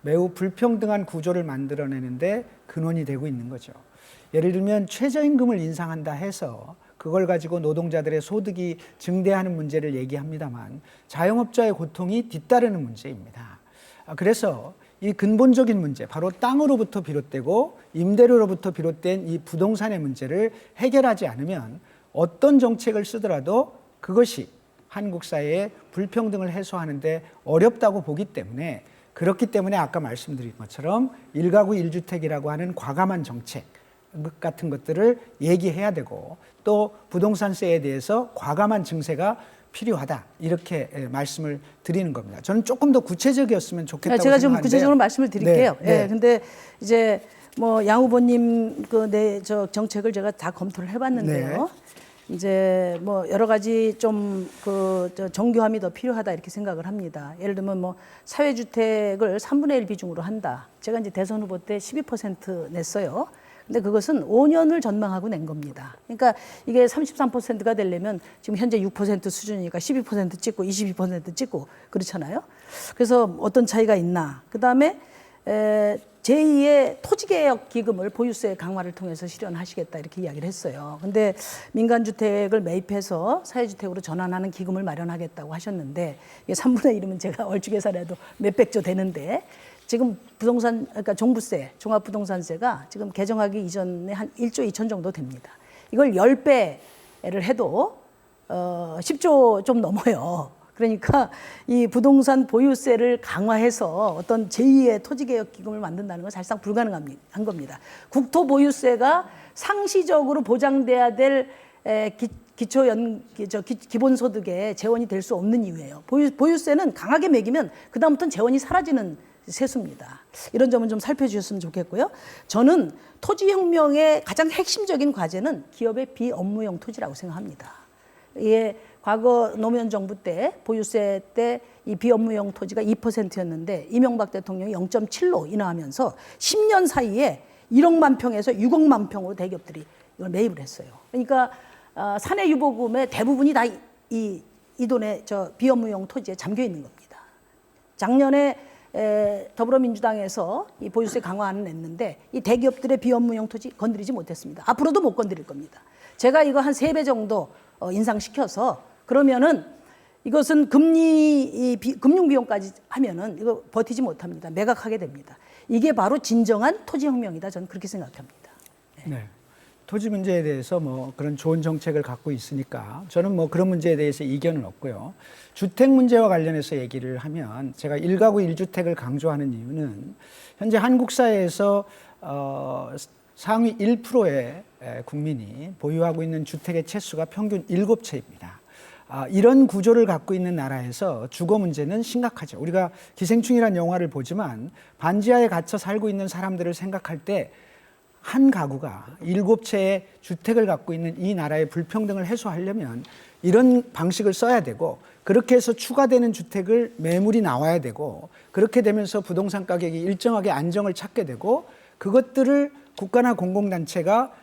매우 불평등한 구조를 만들어내는데 근원이 되고 있는 거죠. 예를 들면 최저임금을 인상한다 해서 그걸 가지고 노동자들의 소득이 증대하는 문제를 얘기합니다만 자영업자의 고통이 뒤따르는 문제입니다. 그래서 이 근본적인 문제, 바로 땅으로부터 비롯되고 임대료로부터 비롯된 이 부동산의 문제를 해결하지 않으면 어떤 정책을 쓰더라도 그것이 한국 사회의 불평등을 해소하는데 어렵다고 보기 때문에, 그렇기 때문에 아까 말씀드린 것처럼 1가구 1주택이라고 하는 과감한 정책 같은 것들을 얘기해야 되고, 또 부동산세에 대해서 과감한 증세가 필요하다, 이렇게 말씀을 드리는 겁니다. 저는 조금 더 구체적이었으면 좋겠다고 제가 좀 생각하는데요. 구체적으로 말씀을 드릴게요. 네, 네. 근데 이제 양 후보님 저 정책을 제가 다 검토를 해봤는데요. 네. 이제 여러 가지 좀 정교함이 더 필요하다 이렇게 생각을 합니다. 예를 들면 사회주택을 3분의 1 비중으로 한다. 제가 이제 대선 후보 때 12% 냈어요. 근데 그것은 5년을 전망하고 낸 겁니다. 그러니까 이게 33%가 되려면 지금 현재 6% 수준이니까 12% 찍고 22% 찍고 그렇잖아요. 그래서 어떤 차이가 있나. 그다음에 제2의 토지개혁 기금을 보유세 강화를 통해서 실현하시겠다 이렇게 이야기를 했어요. 근데 민간주택을 매입해서 사회주택으로 전환하는 기금을 마련하겠다고 하셨는데 이게 3분의 1이면 제가 얼추 계산해도 몇백조 되는데, 지금 그러니까 종부세, 종합부동산세가 지금 개정하기 이전에 한 1조 2천 정도 됩니다. 이걸 10배를 해도 10조 좀 넘어요. 그러니까 이 부동산 보유세를 강화해서 어떤 제2의 토지개혁 기금을 만든다는 건 사실상 불가능한 겁니다. 국토보유세가 상시적으로 보장돼야 될 기본소득의 재원이 될 수 없는 이유예요. 보유세는 강하게 매기면 그다음부터는 재원이 사라지는 세수입니다. 이런 점은 좀 살펴주셨으면 좋겠고요. 저는 토지혁명의 가장 핵심적인 과제는 기업의 비업무용 토지라고 생각합니다. 이게 과거 노무현 정부 때 보유세 때 이 비업무용 토지가 2%였는데 이명박 대통령이 0.7로 인하하면서 10년 사이에 1억만 평에서 6억만 평으로 대기업들이 이걸 매입을 했어요. 그러니까 사내 유보금의 대부분이 다 이 이 돈에 저 비업무용 토지에 잠겨 있는 겁니다. 작년에 더불어민주당에서 이 보유세 강화안을 냈는데 이 대기업들의 비업무용 토지 건드리지 못했습니다. 앞으로도 못 건드릴 겁니다. 제가 이거 한 3배 정도 인상시켜서 그러면은 이것은 금융 비용까지 하면은 이거 버티지 못합니다. 매각하게 됩니다. 이게 바로 진정한 토지혁명이다. 저는 그렇게 생각합니다. 네. 토지 문제에 대해서 뭐 그런 좋은 정책을 갖고 있으니까 저는 뭐 그런 문제에 대해서 이견은 없고요. 주택 문제와 관련해서 얘기를 하면 제가 1가구 1주택을 강조하는 이유는 현재 한국 사회에서 상위 1%의 국민이 보유하고 있는 주택의 채수가 평균 7채입니다. 이런 구조를 갖고 있는 나라에서 주거 문제는 심각하죠. 우리가 기생충이라는 영화를 보지만 반지하에 갇혀 살고 있는 사람들을 생각할 때 한 가구가 7채의 주택을 갖고 있는 이 나라의 불평등을 해소하려면 이런 방식을 써야 되고 그렇게 해서 추가되는 주택을 매물이 나와야 되고 그렇게 되면서 부동산 가격이 일정하게 안정을 찾게 되고 그것들을 국가나 공공단체가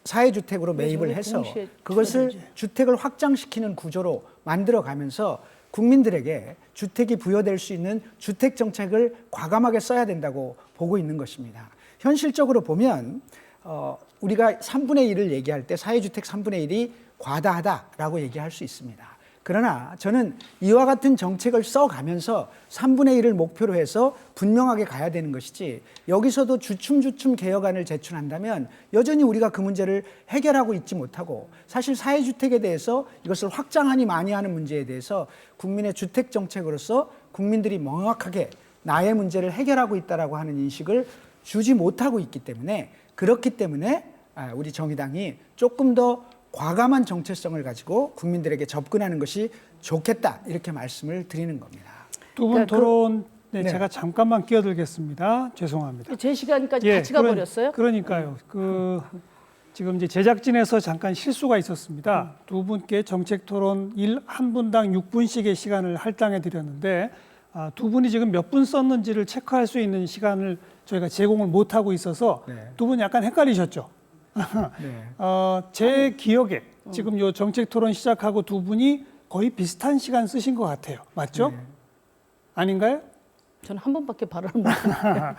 사회주택으로 매입을 해서 그것을 주택을 확장시키는 구조로 만들어가면서 국민들에게 주택이 부여될 수 있는 주택 정책을 과감하게 써야 된다고 보고 있는 것입니다. 현실적으로 보면 우리가 3분의 1을 얘기할 때 사회주택 3분의 1이 과다하다라고 얘기할 수 있습니다. 그러나 저는 이와 같은 정책을 써가면서 3분의 1을 목표로 해서 분명하게 가야 되는 것이지 여기서도 주춤주춤 개혁안을 제출한다면 여전히 우리가 그 문제를 해결하고 있지 못하고 사실 사회주택에 대해서 이것을 확장하니 많이 하는 문제에 대해서 국민의 주택 정책으로서 국민들이 명확하게 나의 문제를 해결하고 있다라고 하는 인식을 주지 못하고 있기 때문에 그렇기 때문에 우리 정의당이 조금 더 과감한 정체성을 가지고 국민들에게 접근하는 것이 좋겠다 이렇게 말씀을 드리는 겁니다. 두 분 그러니까 토론 네, 네. 제가 잠깐만 끼어들겠습니다. 죄송합니다. 제 시간까지 같이 가버렸어요? 그러니까요. 지금 이제 제작진에서 잠깐 실수가 있었습니다. 두 분께 정책 토론 한 분당 6분씩의 시간을 할당해 드렸는데 두 분이 지금 몇 분 썼는지를 체크할 수 있는 시간을 저희가 제공을 못 하고 있어서 네. 두 분 약간 헷갈리셨죠? 네. 제 기억에 지금 요 정책 토론 시작하고 두 분이 거의 비슷한 시간 쓰신 것 같아요. 맞죠? 네. 아닌가요? 저는 한 번밖에 발언을 못 했는데.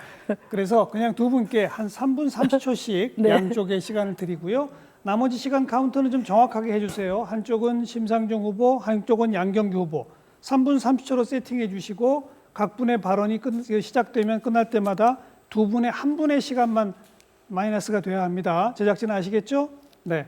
그래서 그냥 두 분께 한 3분 30초씩 네. 양쪽에 시간을 드리고요. 나머지 시간 카운터는 좀 정확하게 해주세요. 한쪽은 심상정 후보, 한쪽은 양경규 후보. 3분 30초로 세팅해 주시고 각 분의 발언이 시작되면 끝날 때마다 두 분의 한 분의 시간만 마이너스가 돼야 합니다. 제작진 아시겠죠? 네.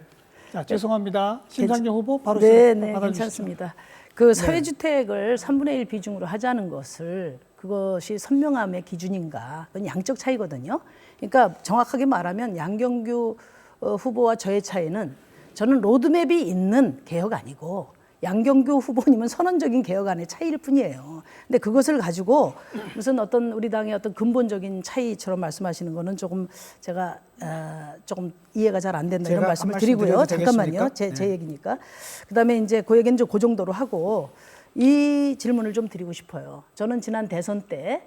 자, 죄송합니다. 심상정 후보 바로 네, 받아주시죠. 괜찮습니다. 그 사회주택을 3분의 1 비중으로 하자는 것을 그것이 선명함의 기준인가? 그건 양적 차이거든요. 그러니까 정확하게 말하면 양경규 후보와 저의 차이는 저는 로드맵이 있는 개혁 아니고 양경규 후보님은 선언적인 개혁안의 차이일 뿐이에요. 근데 그것을 가지고 무슨 어떤 우리 당의 어떤 근본적인 차이처럼 말씀하시는 거는 조금 제가 조금 이해가 잘 안 된다 이런 말씀을 드리고요. 잠깐만요. 제 얘기니까. 그다음에 이제 그 얘기는 좀 그 정도로 하고 이 질문을 좀 드리고 싶어요. 저는 지난 대선 때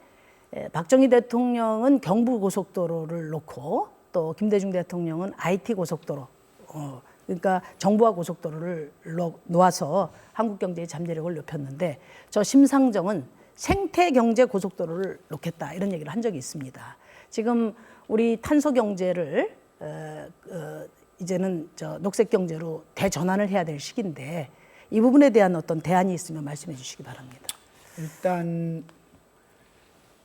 박정희 대통령은 경부고속도로를 놓고 또 김대중 대통령은 IT 고속도로 그러니까 정부와 고속도로를 놓아서 한국 경제의 잠재력을 높였는데 저 심상정은 생태경제 고속도로를 놓겠다 이런 얘기를 한 적이 있습니다. 지금 우리 탄소 경제를 이제는 저 녹색 경제로 대전환을 해야 될 시기인데 이 부분에 대한 어떤 대안이 있으면 말씀해 주시기 바랍니다. 일단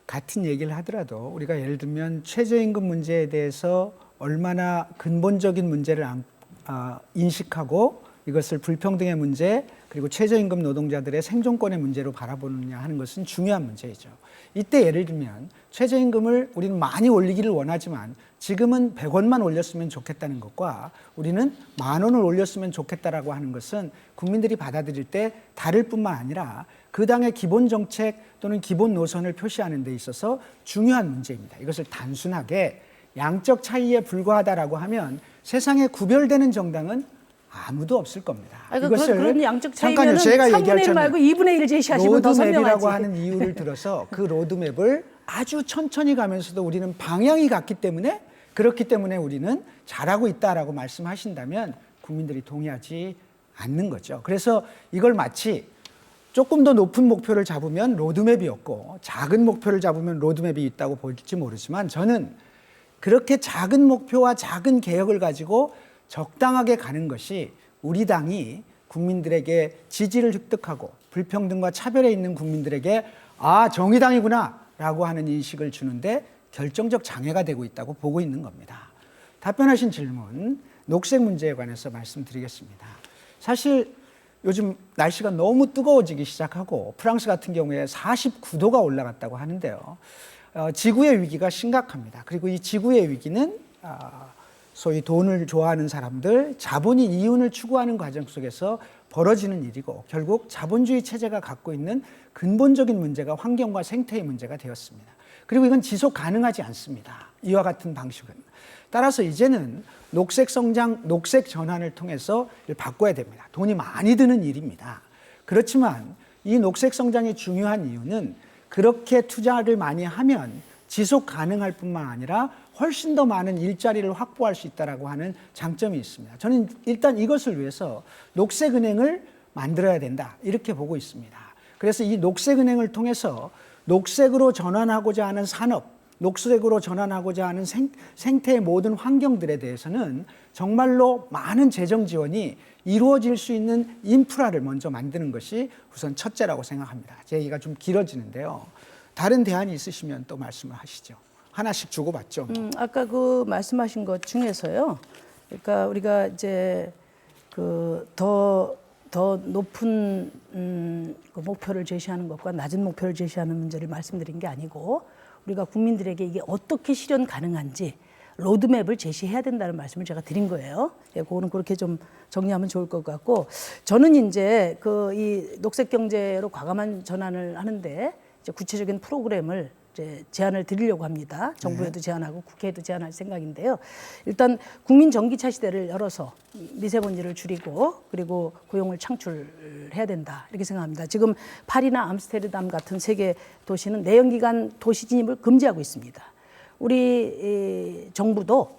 같은 얘기를 하더라도 우리가 예를 들면 최저임금 문제에 대해서 얼마나 근본적인 문제를 인식하고 이것을 불평등의 문제 그리고 최저임금 노동자들의 생존권의 문제로 바라보느냐 하는 것은 중요한 문제이죠. 이때 예를 들면 최저임금을 우리는 많이 올리기를 원하지만 지금은 100원만 올렸으면 좋겠다는 것과 우리는 10,000원을 올렸으면 좋겠다라고 하는 것은 국민들이 받아들일 때 다를 뿐만 아니라 그 당의 기본 정책 또는 기본 노선을 표시하는 데 있어서 중요한 문제입니다. 이것을 단순하게 양적 차이에 불과하다라고 하면 세상에 구별되는 정당은 아무도 없을 겁니다. 그런 양적 차이면 제가 3분의 1 말고 2분의 1 제시하시면 더 선명하지. 로드맵이라고 하는 이유를 들어서 그 로드맵을 아주 천천히 가면서도 우리는 방향이 같기 때문에 그렇기 때문에 우리는 잘하고 있다라고 말씀하신다면 국민들이 동의하지 않는 거죠. 그래서 이걸 마치 조금 더 높은 목표를 잡으면 로드맵이 없고 작은 목표를 잡으면 로드맵이 있다고 보일지 모르지만 저는 그렇게 작은 목표와 작은 개혁을 가지고 적당하게 가는 것이 우리 당이 국민들에게 지지를 획득하고 불평등과 차별에 있는 국민들에게 아, 정의당이구나 라고 하는 인식을 주는데 결정적 장애가 되고 있다고 보고 있는 겁니다. 답변하신 질문, 녹색 문제에 관해서 말씀드리겠습니다. 사실 요즘 날씨가 너무 뜨거워지기 시작하고 프랑스 같은 경우에 49도가 올라갔다고 하는데요. 지구의 위기가 심각합니다. 그리고 이 지구의 위기는 소위 돈을 좋아하는 사람들, 자본이 이윤을 추구하는 과정 속에서 벌어지는 일이고 결국 자본주의 체제가 갖고 있는 근본적인 문제가 환경과 생태의 문제가 되었습니다. 그리고 이건 지속 가능하지 않습니다. 이와 같은 방식은. 따라서 이제는 녹색 성장, 녹색 전환을 통해서 바꿔야 됩니다. 돈이 많이 드는 일입니다. 그렇지만 이 녹색 성장이 중요한 이유는 그렇게 투자를 많이 하면 지속 가능할 뿐만 아니라 훨씬 더 많은 일자리를 확보할 수 있다고 하는 장점이 있습니다. 저는 일단 이것을 위해서 녹색은행을 만들어야 된다 이렇게 보고 있습니다. 그래서 이 녹색은행을 통해서 녹색으로 전환하고자 하는 산업, 녹색으로 전환하고자 하는 생태의 모든 환경들에 대해서는 정말로 많은 재정 지원이 이루어질 수 있는 인프라를 먼저 만드는 것이 우선 첫째라고 생각합니다. 제 얘기가 좀 길어지는데요. 다른 대안이 있으시면 또 말씀을 하시죠. 하나씩 주고받죠. 아까 그 말씀하신 것 중에서요. 그러니까 우리가 이제 그 더 높은 그 목표를 제시하는 것과 낮은 목표를 제시하는 문제를 말씀드린 게 아니고 우리가 국민들에게 이게 어떻게 실현 가능한지 로드맵을 제시해야 된다는 말씀을 제가 드린 거예요. 예, 그거는 그렇게 좀 정리하면 좋을 것 같고 저는 이제 그 이 녹색 경제로 과감한 전환을 하는데 이제 구체적인 프로그램을 이제 제안을 드리려고 합니다. 정부에도 제안하고 국회에도 제안할 생각인데요. 일단 국민 전기차 시대를 열어서 미세먼지를 줄이고 그리고 고용을 창출해야 된다 이렇게 생각합니다. 지금 파리나 암스테르담 같은 세계 도시는 내연기관 도시 진입을 금지하고 있습니다. 우리 정부도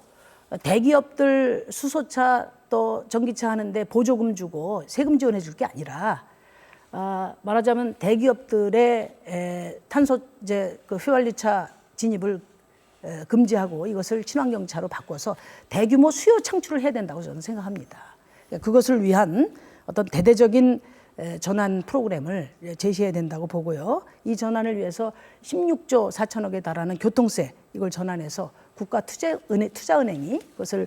대기업들 수소차 또 전기차 하는데 보조금 주고 세금 지원해 줄 게 아니라 말하자면 대기업들의 탄소제 그 휘발유차 진입을 금지하고 이것을 친환경차로 바꿔서 대규모 수요 창출을 해야 된다고 저는 생각합니다. 그것을 위한 어떤 대대적인 전환 프로그램을 제시해야 된다고 보고요. 이 전환을 위해서 16조 4천억에 달하는 교통세 이걸 전환해서 국가투자은행이 그것을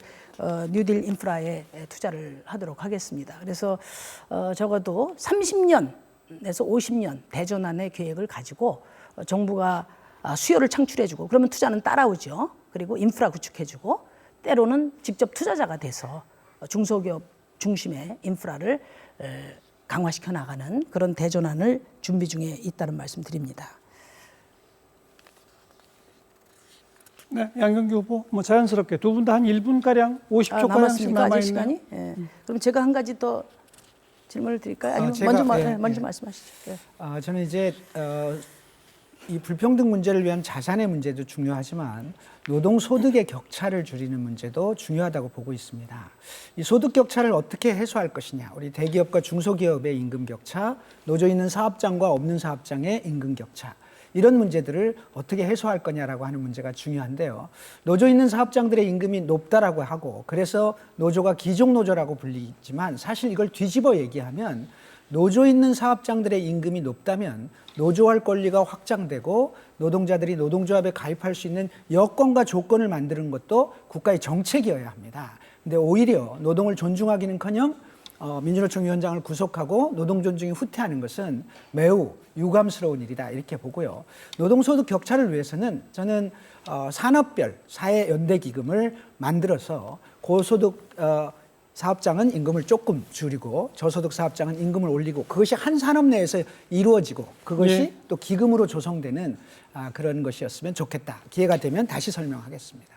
뉴딜 인프라에 투자를 하도록 하겠습니다. 그래서 적어도 30년에서 50년 대전환의 계획을 가지고 정부가 수요를 창출해주고 그러면 투자는 따라오죠. 그리고 인프라 구축해주고 때로는 직접 투자자가 돼서 중소기업 중심의 인프라를 강화시켜 나가는 그런 대전환을 준비 중에 있다는 말씀 드립니다. 네, 양경규 후보, 뭐 자연스럽게 두 분 다 한 1분가량, 50초가량씩 남았습니까? 아직 남아있네요. 시간이? 예. 그럼 제가 한 가지 더 질문을 드릴까요? 아니면 제가, 먼저 말씀하시죠. 예. 저는 이제 이 불평등 문제를 위한 자산의 문제도 중요하지만 노동소득의 격차를 줄이는 문제도 중요하다고 보고 있습니다. 이 소득 격차를 어떻게 해소할 것이냐. 우리 대기업과 중소기업의 임금 격차, 노조 있는 사업장과 없는 사업장의 임금 격차. 이런 문제들을 어떻게 해소할 거냐라고 하는 문제가 중요한데요. 노조 있는 사업장들의 임금이 높다라고 하고 그래서 노조가 기종노조라고 불리지만 사실 이걸 뒤집어 얘기하면 노조 있는 사업장들의 임금이 높다면 노조할 권리가 확장되고 노동자들이 노동조합에 가입할 수 있는 여건과 조건을 만드는 것도 국가의 정책이어야 합니다. 근데 오히려 노동을 존중하기는커녕 민주노총 위원장을 구속하고 노동 존중이 후퇴하는 것은 매우 유감스러운 일이다 이렇게 보고요. 노동소득 격차를 위해서는 저는 산업별 사회연대기금을 만들어서 고소득 사업장은 임금을 조금 줄이고 저소득 사업장은 임금을 올리고 그것이 한 산업 내에서 이루어지고 그것이 또 기금으로 조성되는 그런 것이었으면 좋겠다. 기회가 되면 다시 설명하겠습니다.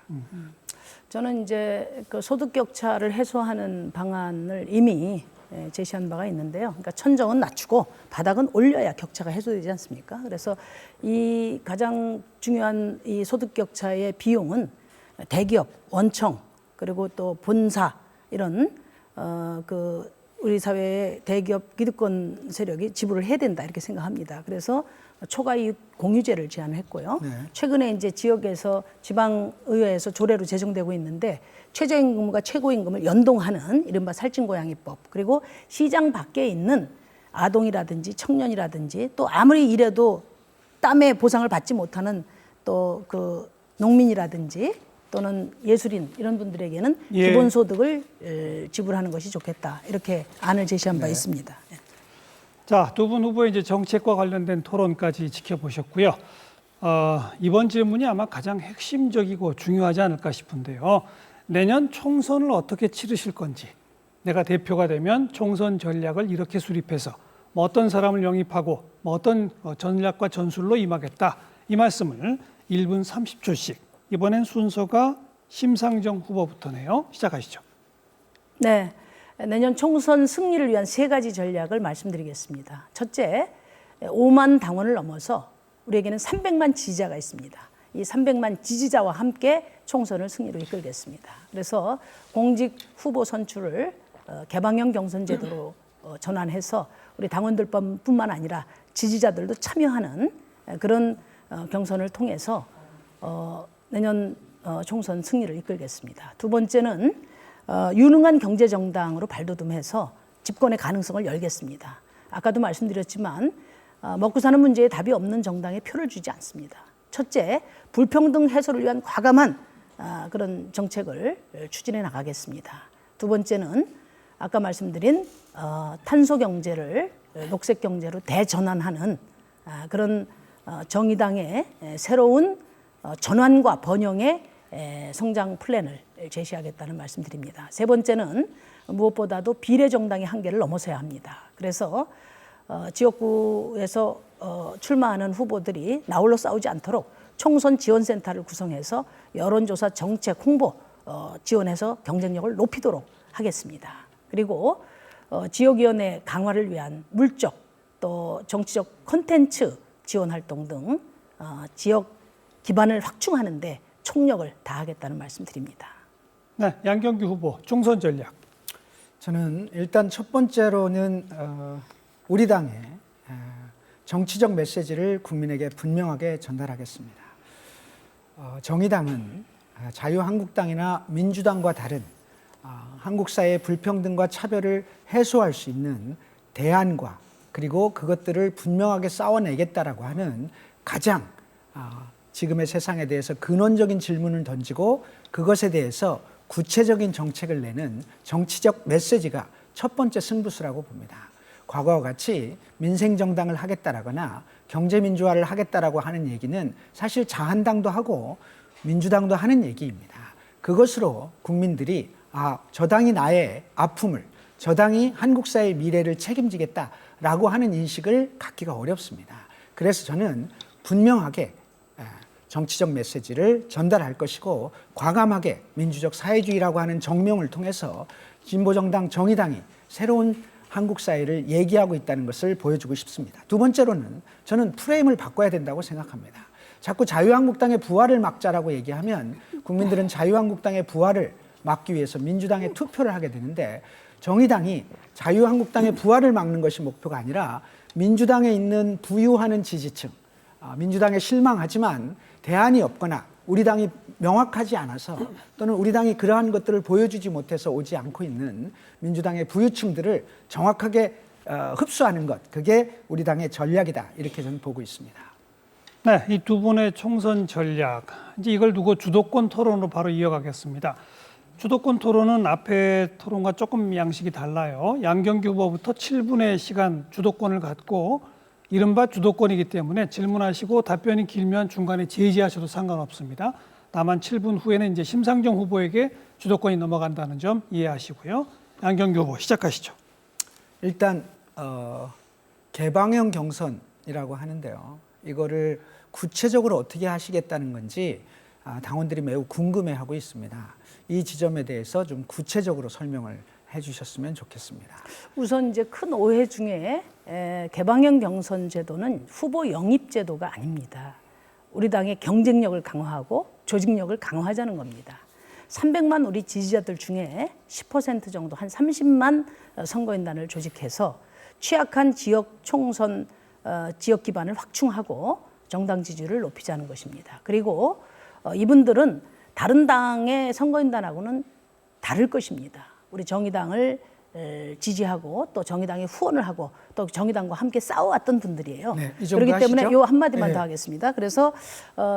저는 이제 그 소득 격차를 해소하는 방안을 이미 제시한 바가 있는데요. 그러니까 천정은 낮추고 바닥은 올려야 격차가 해소되지 않습니까? 그래서 이 가장 중요한 이 소득 격차의 비용은 대기업, 원청 그리고 또 본사 이런 그 우리 사회의 대기업 기득권 세력이 지불을 해야 된다 이렇게 생각합니다. 그래서 초과이익 공유제를 제안했고요. 네. 최근에 이제 지역에서 지방의회에서 조례로 제정되고 있는데 최저임금과 최고임금을 연동하는 이른바 살찐고양이법, 그리고 시장 밖에 있는 아동이라든지 청년이라든지 또 아무리 일해도 땀의 보상을 받지 못하는 또 그 농민이라든지 또는 예술인 이런 분들에게는 예. 기본소득을 지불하는 것이 좋겠다 이렇게 안을 제시한 바 있습니다. 자, 두 분 후보의 이제 정책과 관련된 토론까지 지켜보셨고요. 이번 질문이 아마 가장 핵심적이고 중요하지 않을까 싶은데요. 내년 총선을 어떻게 치르실 건지, 내가 대표가 되면 총선 전략을 이렇게 수립해서 뭐 어떤 사람을 영입하고 뭐 어떤 전략과 전술로 임하겠다, 이 말씀을 1분 30초씩, 이번엔 순서가 심상정 후보부터네요. 시작하시죠. 네, 내년 총선 승리를 위한 3가지 전략을 말씀드리겠습니다. 첫째, 5만 당원을 넘어서 우리에게는 300만 지지자가 있습니다. 이 300만 지지자와 함께 총선을 승리로 이끌겠습니다. 그래서 공직 후보 선출을 개방형 경선 제도로 전환해서 우리 당원들뿐만 아니라 지지자들도 참여하는 그런 경선을 통해서 내년 총선 승리를 이끌겠습니다. 두 번째는 유능한 경제정당으로 발돋움해서 집권의 가능성을 열겠습니다. 아까도 말씀드렸지만 먹고 사는 문제에 답이 없는 정당에 표를 주지 않습니다. 첫째, 불평등 해소를 위한 과감한 그런 정책을 추진해 나가겠습니다. 두 번째는 아까 말씀드린 탄소 경제를 녹색 경제로 대전환하는 그런 정의당의 새로운 전환과 번영의 성장 플랜을 제시하겠다는 말씀드립니다. 세 번째는 무엇보다도 비례정당의 한계를 넘어서야 합니다. 그래서 지역구에서 출마하는 후보들이 나홀로 싸우지 않도록 총선 지원센터를 구성해서 여론조사 정책 홍보 지원해서 경쟁력을 높이도록 하겠습니다. 그리고 지역위원회 강화를 위한 물적 또 정치적 콘텐츠 지원 활동 등 지역 기반을 확충하는 데 총력을 다하겠다는 말씀드립니다. 네, 양경규 후보 총선 전략. 저는 일단 첫 번째로는 우리 당의 정치적 메시지를 국민에게 분명하게 전달하겠습니다. 정의당은 자유한국당이나 민주당과 다른 한국 사회의 불평등과 차별을 해소할 수 있는 대안과 그리고 그것들을 분명하게 싸워내겠다라고 하는 가장 지금의 세상에 대해서 근원적인 질문을 던지고 그것에 대해서 구체적인 정책을 내는 정치적 메시지가 첫 번째 승부수라고 봅니다. 과거와 같이 민생정당을 하겠다라거나 경제민주화를 하겠다라고 하는 얘기는 사실 자한당도 하고 민주당도 하는 얘기입니다. 그것으로 국민들이 저 당이 나의 아픔을, 저 당이 한국 사회의 미래를 책임지겠다라고 하는 인식을 갖기가 어렵습니다. 그래서 저는 분명하게 정치적 메시지를 전달할 것이고 과감하게 민주적 사회주의라고 하는 정명을 통해서 진보정당 정의당이 새로운 한국 사회를 얘기하고 있다는 것을 보여주고 싶습니다. 두 번째로는 저는 프레임을 바꿔야 된다고 생각합니다. 자꾸 자유한국당의 부활을 막자라고 얘기하면 국민들은 자유한국당의 부활을 막기 위해서 민주당에 투표를 하게 되는데 정의당이 자유한국당의 부활을 막는 것이 목표가 아니라 민주당에 있는 부유하는 지지층, 민주당에 실망하지만 대안이 없거나 우리 당이 명확하지 않아서 또는 우리 당이 그러한 것들을 보여주지 못해서 오지 않고 있는 민주당의 부유층들을 정확하게 흡수하는 것, 그게 우리 당의 전략이다 이렇게 저는 보고 있습니다. 네, 이 두 분의 총선 전략, 이제 이걸 두고 주도권 토론으로 바로 이어가겠습니다. 주도권 토론은 앞에 토론과 조금 양식이 달라요. 양경규 후보부터 7분의 시간 주도권을 갖고 이른바 주도권이기 때문에 질문하시고 답변이 길면 중간에 제지하셔도 상관없습니다. 다만 7분 후에는 이제 심상정 후보에게 주도권이 넘어간다는 점 이해하시고요. 양경규 후보 시작하시죠. 일단 개방형 경선이라고 하는데요. 이거를 구체적으로 어떻게 하시겠다는 건지 당원들이 매우 궁금해하고 있습니다. 이 지점에 대해서 좀 구체적으로 설명을 해주셨으면 좋겠습니다. 우선 이제 큰 오해 중에 개방형 경선 제도는 후보 영입 제도가 아닙니다. 우리 당의 경쟁력을 강화하고 조직력을 강화하자는 겁니다. 300만 우리 지지자들 중에 10% 정도 한 30만 선거인단을 조직해서 취약한 지역 총선 지역 기반을 확충하고 정당 지지율을 높이자는 것입니다. 그리고 이분들은 다른 당의 선거인단하고는 다를 것입니다. 우리 정의당을 지지하고 또 정의당에 후원을 하고 또 정의당과 함께 싸워왔던 분들이에요. 네, 이 정도 그렇기 때문에 하시죠? 요 한마디만 네. 더 하겠습니다. 그래서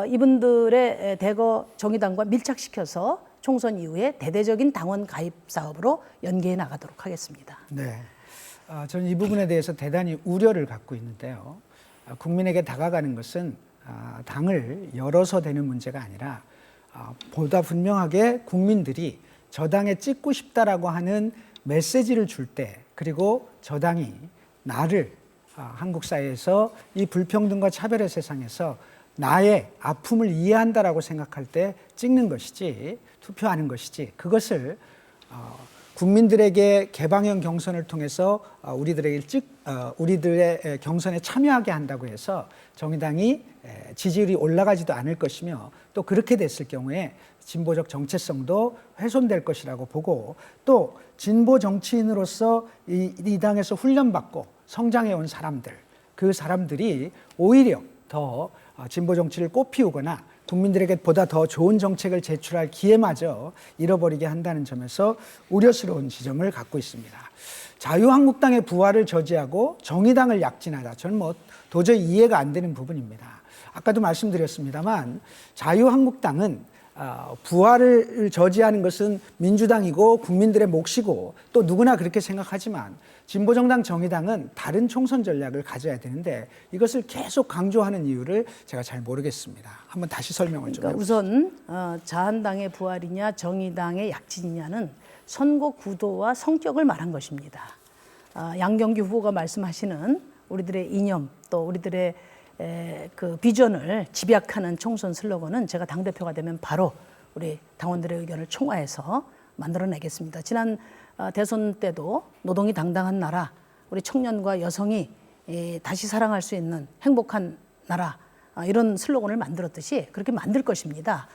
이분들의 대거 정의당과 밀착시켜서 총선 이후에 대대적인 당원 가입 사업으로 연계해 나가도록 하겠습니다. 네. 저는 이 부분에 대해서 대단히 우려를 갖고 있는데요. 국민에게 다가가는 것은 당을 열어서 되는 문제가 아니라 보다 분명하게 국민들이 저 당에 찍고 싶다라고 하는 메시지를 줄 때, 그리고 저 당이 나를 한국 사회에서 이 불평등과 차별의 세상에서 나의 아픔을 이해한다라고 생각할 때 찍는 것이지, 투표하는 것이지, 그것을 국민들에게 개방형 경선을 통해서 우리들의 경선에 참여하게 한다고 해서 정의당이 지지율이 올라가지도 않을 것이며, 또 그렇게 됐을 경우에 진보적 정체성도 훼손될 것이라고 보고, 또 진보 정치인으로서 이 당에서 훈련받고 성장해온 사람들, 그 사람들이 오히려 더 진보 정치를 꽃피우거나 국민들에게 보다 더 좋은 정책을 제출할 기회마저 잃어버리게 한다는 점에서 우려스러운 지점을 갖고 있습니다. 자유한국당의 부활을 저지하고 정의당을 약진하다. 저는 도저히 이해가 안 되는 부분입니다. 아까도 말씀드렸습니다만 자유한국당은 부활을 저지하는 것은 민주당이고 국민들의 몫이고 또 누구나 그렇게 생각하지만 진보정당 정의당은 다른 총선 전략을 가져야 되는데 이것을 계속 강조하는 이유를 제가 잘 모르겠습니다. 한번 다시 설명을 좀 해보세요. 우선 자한당의 부활이냐 정의당의 약진이냐는 선거 구도와 성격을 말한 것입니다. 양경규 후보가 말씀하시는 우리들의 이념 또 우리들의 그 비전을 집약하는 총선 슬로건은 제가 당대표가 되면 바로 우리 당원들의 의견을 총화해서 만들어내겠습니다. 지난 대선 때도 노동이 당당한 나라, 우리 청년과 여성이 다시 사랑할 수 있는 행복한 나라, 이런 슬로건을 만들었듯이 그렇게 만들 것입니다.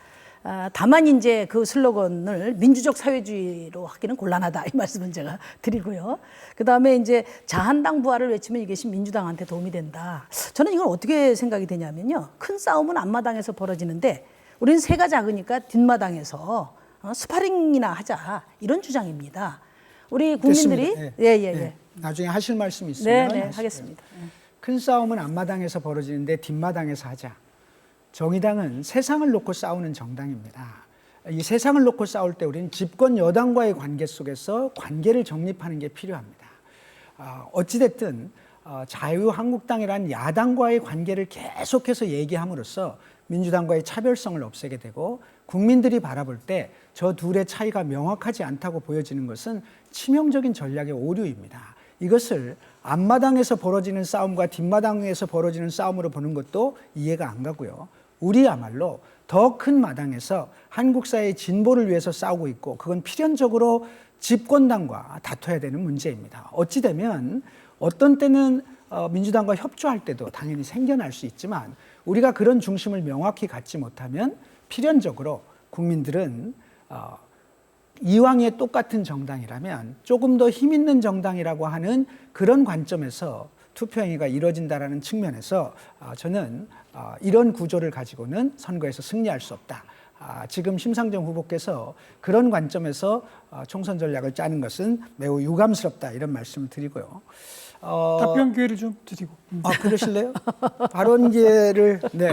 다만 이제 그 슬로건을 민주적 사회주의로 하기는 곤란하다, 이 말씀은 제가 드리고요. 그 다음에 이제 자한당 부활을 외치면 이것이 민주당한테 도움이 된다. 저는 이걸 어떻게 생각이 되냐면요. 큰 싸움은 앞마당에서 벌어지는데 우리는 새가 작으니까 뒷마당에서 스파링이나 하자, 이런 주장입니다. 우리 국민들이 네. 나중에 하실 말씀 있으면 네, 하겠습니다. 큰 싸움은 앞마당에서 벌어지는데 뒷마당에서 하자. 정의당은 세상을 놓고 싸우는 정당입니다. 이 세상을 놓고 싸울 때 우리는 집권 여당과의 관계 속에서 관계를 정립하는 게 필요합니다. 어찌됐든 자유한국당이란 야당과의 관계를 계속해서 얘기함으로써 민주당과의 차별성을 없애게 되고 국민들이 바라볼 때 저 둘의 차이가 명확하지 않다고 보여지는 것은 치명적인 전략의 오류입니다. 이것을 앞마당에서 벌어지는 싸움과 뒷마당에서 벌어지는 싸움으로 보는 것도 이해가 안 가고요. 우리야말로 더 큰 마당에서 한국 사회의 진보를 위해서 싸우고 있고 그건 필연적으로 집권당과 다퉈야 되는 문제입니다. 어찌 되면 어떤 때는 민주당과 협조할 때도 당연히 생겨날 수 있지만 우리가 그런 중심을 명확히 갖지 못하면 필연적으로 국민들은 이왕에 똑같은 정당이라면 조금 더 힘 있는 정당이라고 하는 그런 관점에서 투표행위가 이루어진다는 측면에서 저는 이런 구조를 가지고는 선거에서 승리할 수 없다. 지금 심상정 후보께서 그런 관점에서 총선 전략을 짜는 것은 매우 유감스럽다, 이런 말씀을 드리고요. 답변 기회를 좀 드리고. 그러실래요? 발언 기회를. 네.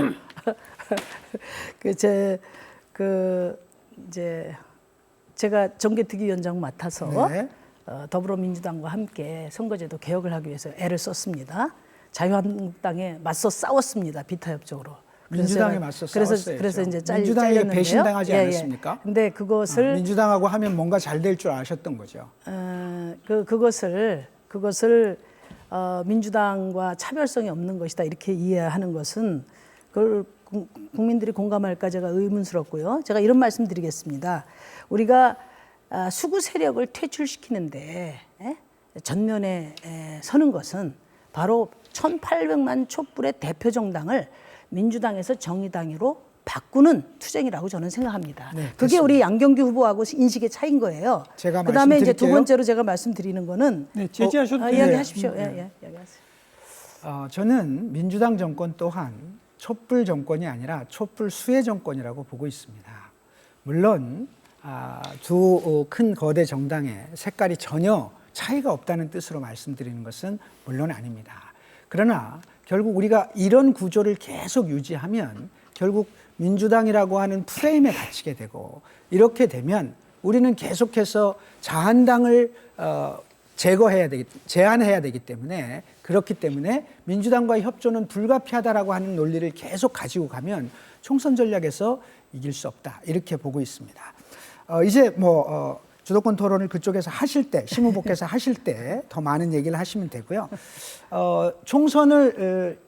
제가 정개특위위원장 맡아서 네. 더불어민주당과 함께 선거제도 개혁을 하기 위해서 애를 썼습니다. 자유한국당에 맞서 싸웠습니다. 비타협적으로. 민주당에 맞서 싸웠어요. 그래서 이제 민주당에게 배신당하지 않았습니까? 근데 그것을 민주당하고 하면 뭔가 잘 될 줄 아셨던 거죠. 그것을 민주당과 차별성이 없는 것이다, 이렇게 이해하는 것은 그걸 국민들이 공감할까 제가 의문스럽고요. 제가 이런 말씀 드리겠습니다. 우리가 수구 세력을 퇴출시키는데 전면에 서는 것은 바로 1,800만 촛불의 대표 정당을 민주당에서 정의당으로 바꾸는 투쟁이라고 저는 생각합니다. 네, 그게 됐습니다. 우리 양경규 후보하고 인식의 차이인 거예요. 제가 그다음에 이제 두 말씀드릴게요. 번째로 제가 말씀드리는 거는 네, 제지하셔도 돼요. 이야기하십시오. 이야기하세요. 저는 민주당 정권 또한 촛불 정권이 아니라 촛불 수혜 정권이라고 보고 있습니다. 물론 두 큰 거대 정당의 색깔이 전혀 차이가 없다는 뜻으로 말씀드리는 것은 물론 아닙니다. 그러나 결국 우리가 이런 구조를 계속 유지하면 결국 민주당이라고 하는 프레임에 갇히게 되고, 이렇게 되면 우리는 계속해서 자한당을 제한해야 되기 때문에, 그렇기 때문에 민주당과의 협조는 불가피하다라고 하는 논리를 계속 가지고 가면 총선 전략에서 이길 수 없다, 이렇게 보고 있습니다. 이제 주도권 토론을 그쪽에서 하실 때, 심 후보께서 하실 때 더 많은 얘기를 하시면 되고요. 총선을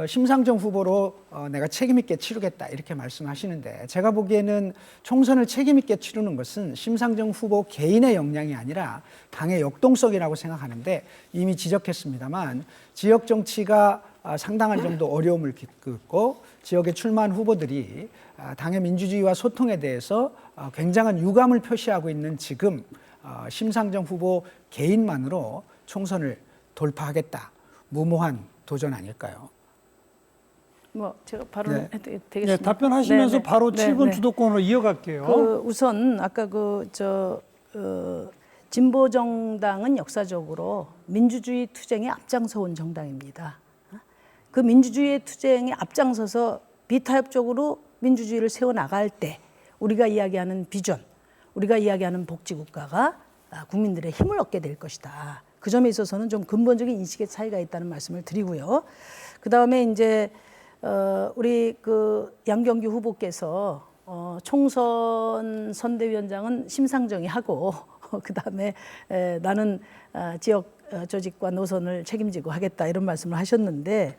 심상정 후보로 내가 책임 있게 치르겠다, 이렇게 말씀하시는데, 제가 보기에는 총선을 책임 있게 치르는 것은 심상정 후보 개인의 역량이 아니라 당의 역동성이라고 생각하는데, 이미 지적했습니다만 지역 정치가 상당한 정도 어려움을 겪고 지역에 출마한 후보들이 당의 민주주의와 소통에 대해서 굉장한 유감을 표시하고 있는 지금 심상정 후보 개인만으로 총선을 돌파하겠다, 무모한 도전 아닐까요? 제가 바로 네. 해도 되겠습니다. 네, 답변하시면서 네, 네. 바로 네, 7번 네. 주도권으로 이어갈게요. 우선 아까 진보 정당은 역사적으로 민주주의 투쟁에 앞장서온 정당입니다. 그 민주주의 투쟁에 앞장서서 비타협적으로 민주주의를 세워 나갈 때 우리가 이야기하는 비전, 우리가 이야기하는 복지국가가 국민들의 힘을 얻게 될 것이다. 그 점에 있어서는 좀 근본적인 인식의 차이가 있다는 말씀을 드리고요. 그 다음에 이제 우리 양경규 후보께서 총선 선대위원장은 심상정이 하고 그 다음에 나는 지역 조직과 노선을 책임지고 하겠다, 이런 말씀을 하셨는데,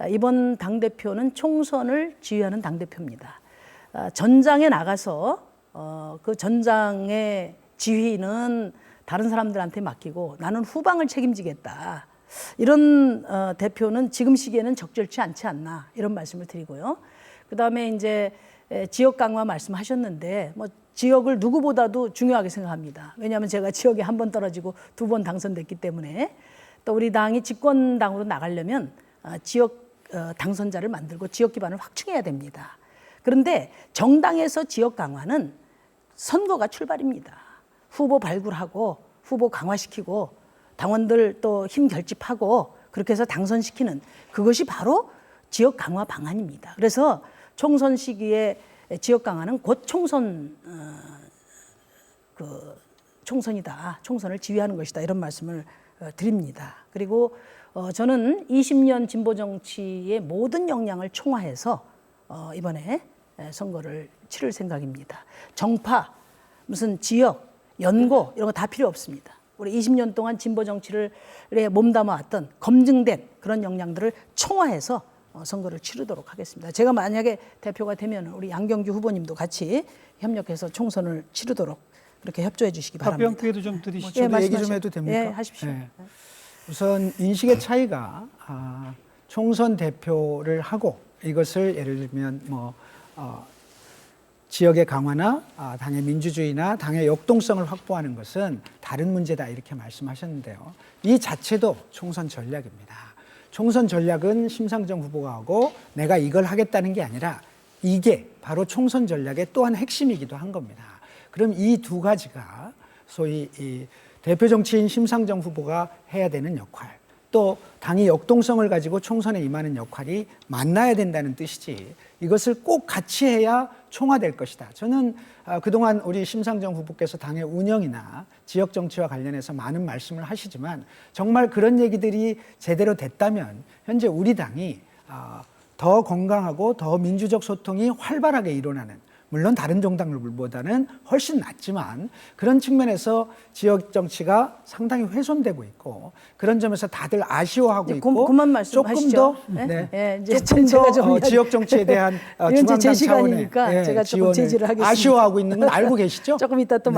이번 당대표는 총선을 지휘하는 당대표입니다. 전장에 나가서 그 전장의 지휘는 다른 사람들한테 맡기고 나는 후방을 책임지겠다, 이런 대표는 지금 시기에는 적절치 않지 않나, 이런 말씀을 드리고요. 그 다음에 이제 지역 강화 말씀하셨는데, 지역을 누구보다도 중요하게 생각합니다. 왜냐하면 제가 지역에 한 번 떨어지고 2번 당선됐기 때문에, 또 우리 당이 집권당으로 나가려면 지역 당선자를 만들고 지역 기반을 확충해야 됩니다. 그런데 정당에서 지역 강화는 선거가 출발입니다. 후보 발굴하고 후보 강화시키고 당원들 또 힘 결집하고 그렇게 해서 당선시키는, 그것이 바로 지역 강화 방안입니다. 그래서 총선 시기에 지역 강화는 곧 총선이다, 총선을 지휘하는 것이다, 이런 말씀을 드립니다. 그리고 저는 20년 진보 정치의 모든 역량을 총화해서 이번에 선거를 치를 생각입니다. 정파, 무슨 지역, 연고 이런 거 다 필요 없습니다. 우리 20년 동안 진보 정치를 몸담아 왔던 검증된 그런 역량들을 총화해서 선거를 치르도록 하겠습니다. 제가 만약에 대표가 되면 우리 양경규 후보님도 같이 협력해서 총선을 치르도록 그렇게 협조해 주시기 바랍니다. 답변 기회도 좀 드리시죠. 저도 얘기 좀 말씀하시죠. 해도 됩니까? 예, 하십시오. 네. 우선 인식의 차이가 총선 대표를 하고 이것을 예를 들면 지역의 강화나 당의 민주주의나 당의 역동성을 확보하는 것은 다른 문제다, 이렇게 말씀하셨는데요. 이 자체도 총선 전략입니다. 총선 전략은 심상정 후보가 하고 내가 이걸 하겠다는 게 아니라 이게 바로 총선 전략의 또한 핵심이기도 한 겁니다. 그럼 이 두 가지가 소위 이 대표 정치인 심상정 후보가 해야 되는 역할, 또 당이 역동성을 가지고 총선에 임하는 역할이 만나야 된다는 뜻이지, 이것을 꼭 같이 해야 총화될 것이다. 저는 그동안 우리 심상정 후보께서 당의 운영이나 지역 정치와 관련해서 많은 말씀을 하시지만, 정말 그런 얘기들이 제대로 됐다면 현재 우리 당이 더 건강하고 더 민주적 소통이 활발하게 일어나는, 물론 다른 정당들보다는 훨씬 낫지만 그런 측면에서 지역 정치가 상당히 훼손되고 있고, 그런 점에서 다들 아쉬워하고 있고, 그만 말씀하시죠. 조금 더, 조금 더 지역 정치에 대한 중앙당 제 차원의 시간이니까 제가 조금 지원을 제지를 하겠습니다. 아쉬워하고 있는 건 알고 계시죠? 조금 이따 또 네.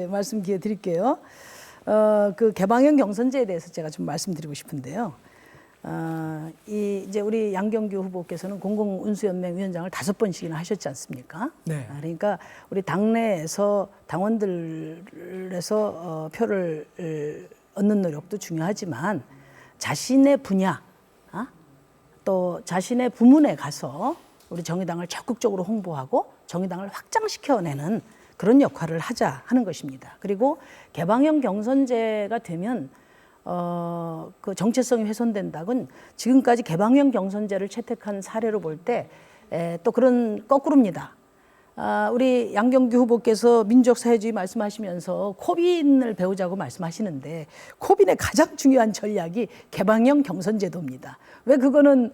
말씀 기회 드릴게요. 그 개방형 경선제에 대해서 제가 좀 말씀드리고 싶은데요. 이제 우리 양경규 후보께서는 공공운수연맹 위원장을 5번씩이나 하셨지 않습니까? 네. 그러니까 우리 당내에서 당원들에서 표를 얻는 노력도 중요하지만 자신의 분야, 또 자신의 부문에 가서 우리 정의당을 적극적으로 홍보하고 정의당을 확장시켜내는 그런 역할을 하자 하는 것입니다. 그리고 개방형 경선제가 되면 그 정체성이 훼손된다곤 지금까지 개방형 경선제를 채택한 사례로 볼 때 또 그런 거꾸로입니다. 우리 양경규 후보께서 민족사회주의 말씀하시면서 코빈을 배우자고 말씀하시는데 코빈의 가장 중요한 전략이 개방형 경선제도입니다. 왜 그거는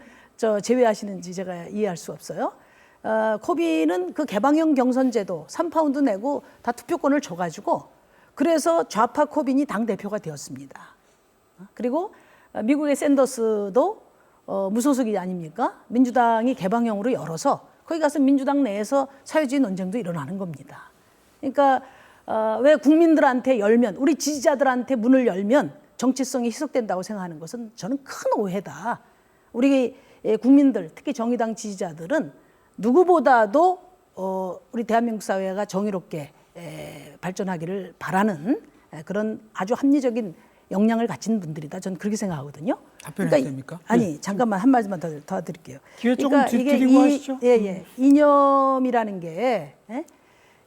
제외하시는지 제가 이해할 수 없어요. 코빈은 그 개방형 경선제도 3파운드 내고 다 투표권을 줘가지고 그래서 좌파 코빈이 당대표가 되었습니다. 그리고 미국의 샌더스도 무소속이 아닙니까? 민주당이 개방형으로 열어서 거기 가서 민주당 내에서 사회주의 논쟁도 일어나는 겁니다. 그러니까 왜 국민들한테 열면 우리 지지자들한테 문을 열면 정치성이 희석된다고 생각하는 것은 저는 큰 오해다. 우리 국민들 특히 정의당 지지자들은 누구보다도 우리 대한민국 사회가 정의롭게 발전하기를 바라는 그런 아주 합리적인 역량을 가진 분들이다. 저는 그렇게 생각하거든요. 답변해도 됩니까? 아니 잠깐만 한 말만 더 드릴게요. 기회 조금 드리고 하시죠. 이념이라는 게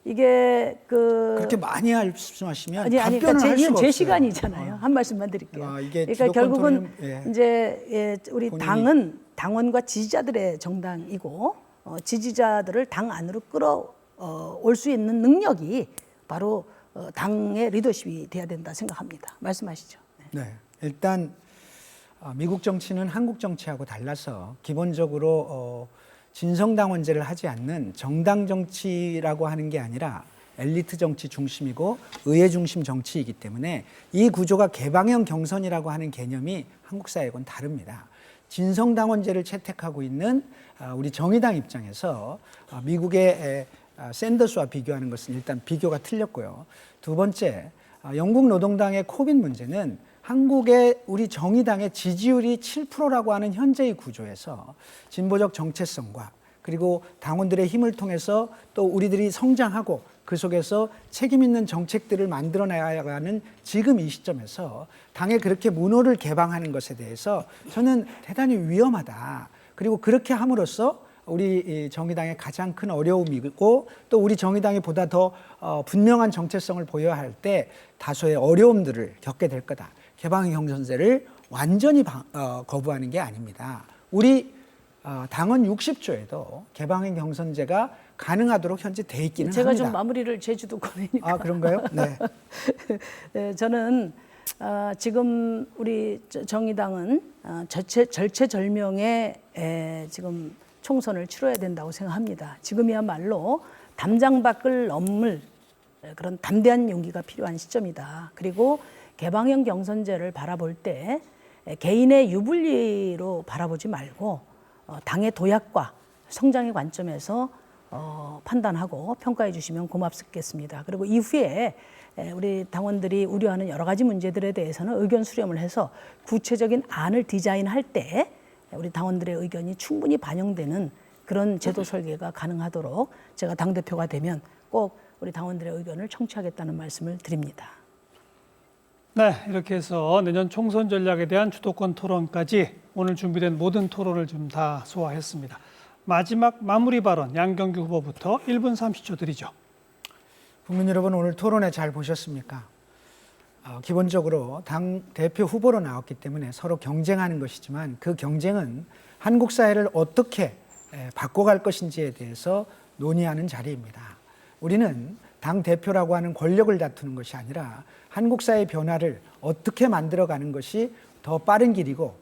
이게 그렇게 많이 말씀하시면 답변을 그러니까 할 수가 제 없어요. 시간이잖아요. 한 말씀만 드릴게요. 이게 그러니까 결국은 예. 이제 우리 본인이- 당은 당원과 지지자들의 정당이고 지지자들을 당 안으로 끌어올 수 있는 능력이 바로 당의 리더십이 돼야 된다 생각합니다. 말씀하시죠. 네, 일단 미국 정치는 한국 정치하고 달라서 기본적으로 진성당원제를 하지 않는 정당 정치라고 하는 게 아니라 엘리트 정치 중심이고 의회 중심 정치이기 때문에 이 구조가 개방형 경선이라고 하는 개념이 한국 사회하고는 다릅니다. 진성당원제를 채택하고 있는 우리 정의당 입장에서 미국의 샌더스와 비교하는 것은 일단 비교가 틀렸고요. 두 번째, 영국 노동당의 코빈 문제는 한국의 우리 정의당의 지지율이 7%라고 하는 현재의 구조에서 진보적 정체성과 그리고 당원들의 힘을 통해서 또 우리들이 성장하고 그 속에서 책임 있는 정책들을 만들어내야 하는 지금 이 시점에서 당에 그렇게 문호를 개방하는 것에 대해서 저는 대단히 위험하다. 그리고 그렇게 함으로써 우리 정의당의 가장 큰 어려움이고 또 우리 정의당이 보다 더 분명한 정체성을 보여야 할 때 다소의 어려움들을 겪게 될 거다. 개방형 경선제를 완전히 거부하는 게 아닙니다. 우리 당헌 60조에도 개방형 경선제가 가능하도록 현재 돼 있기는 제가 합니다. 좀 마무리를 제주도권이니까. 그런가요? 네. 네, 저는 지금 우리 정의당은 절체절명의 지금 총선을 치러야 된다고 생각합니다. 지금이야말로 담장 밖을 넘을 그런 담대한 용기가 필요한 시점이다. 그리고 개방형 경선제를 바라볼 때 개인의 유불리로 바라보지 말고 당의 도약과 성장의 관점에서 판단하고 평가해 주시면 고맙겠습니다. 그리고 이후에 우리 당원들이 우려하는 여러 가지 문제들에 대해서는 의견 수렴을 해서 구체적인 안을 디자인할 때 우리 당원들의 의견이 충분히 반영되는 그런 제도 설계가 가능하도록 제가 당대표가 되면 꼭 우리 당원들의 의견을 청취하겠다는 말씀을 드립니다. 네, 이렇게 해서 내년 총선 전략에 대한 주도권 토론까지 오늘 준비된 모든 토론을 좀 다 소화했습니다. 마지막 마무리 발언 양경규 후보부터 1분 30초 드리죠. 국민 여러분, 오늘 토론회 잘 보셨습니까? 기본적으로 당 대표 후보로 나왔기 때문에 서로 경쟁하는 것이지만 그 경쟁은 한국 사회를 어떻게 바꿔갈 것인지에 대해서 논의하는 자리입니다. 우리는 당 대표라고 하는 권력을 다투는 것이 아니라 한국 사회 변화를 어떻게 만들어가는 것이 더 빠른 길이고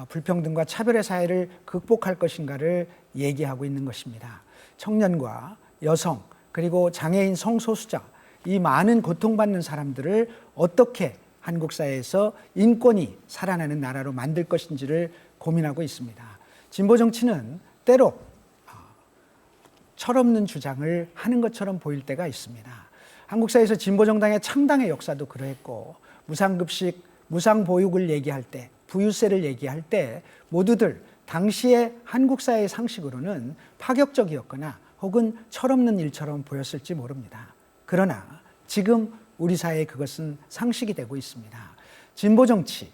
불평등과 차별의 사회를 극복할 것인가를 얘기하고 있는 것입니다. 청년과 여성 그리고 장애인 성소수자 이 많은 고통받는 사람들을 어떻게 한국 사회에서 인권이 살아나는 나라로 만들 것인지를 고민하고 있습니다. 진보 정치는 때로 철없는 주장을 하는 것처럼 보일 때가 있습니다. 한국 사회에서 진보 정당의 창당의 역사도 그러했고 무상급식, 무상보육을 얘기할 때 부유세를 얘기할 때 모두들 당시의 한국 사회의 상식으로는 파격적이었거나 혹은 철없는 일처럼 보였을지 모릅니다. 그러나 지금 우리 사회에 그것은 상식이 되고 있습니다. 진보 정치,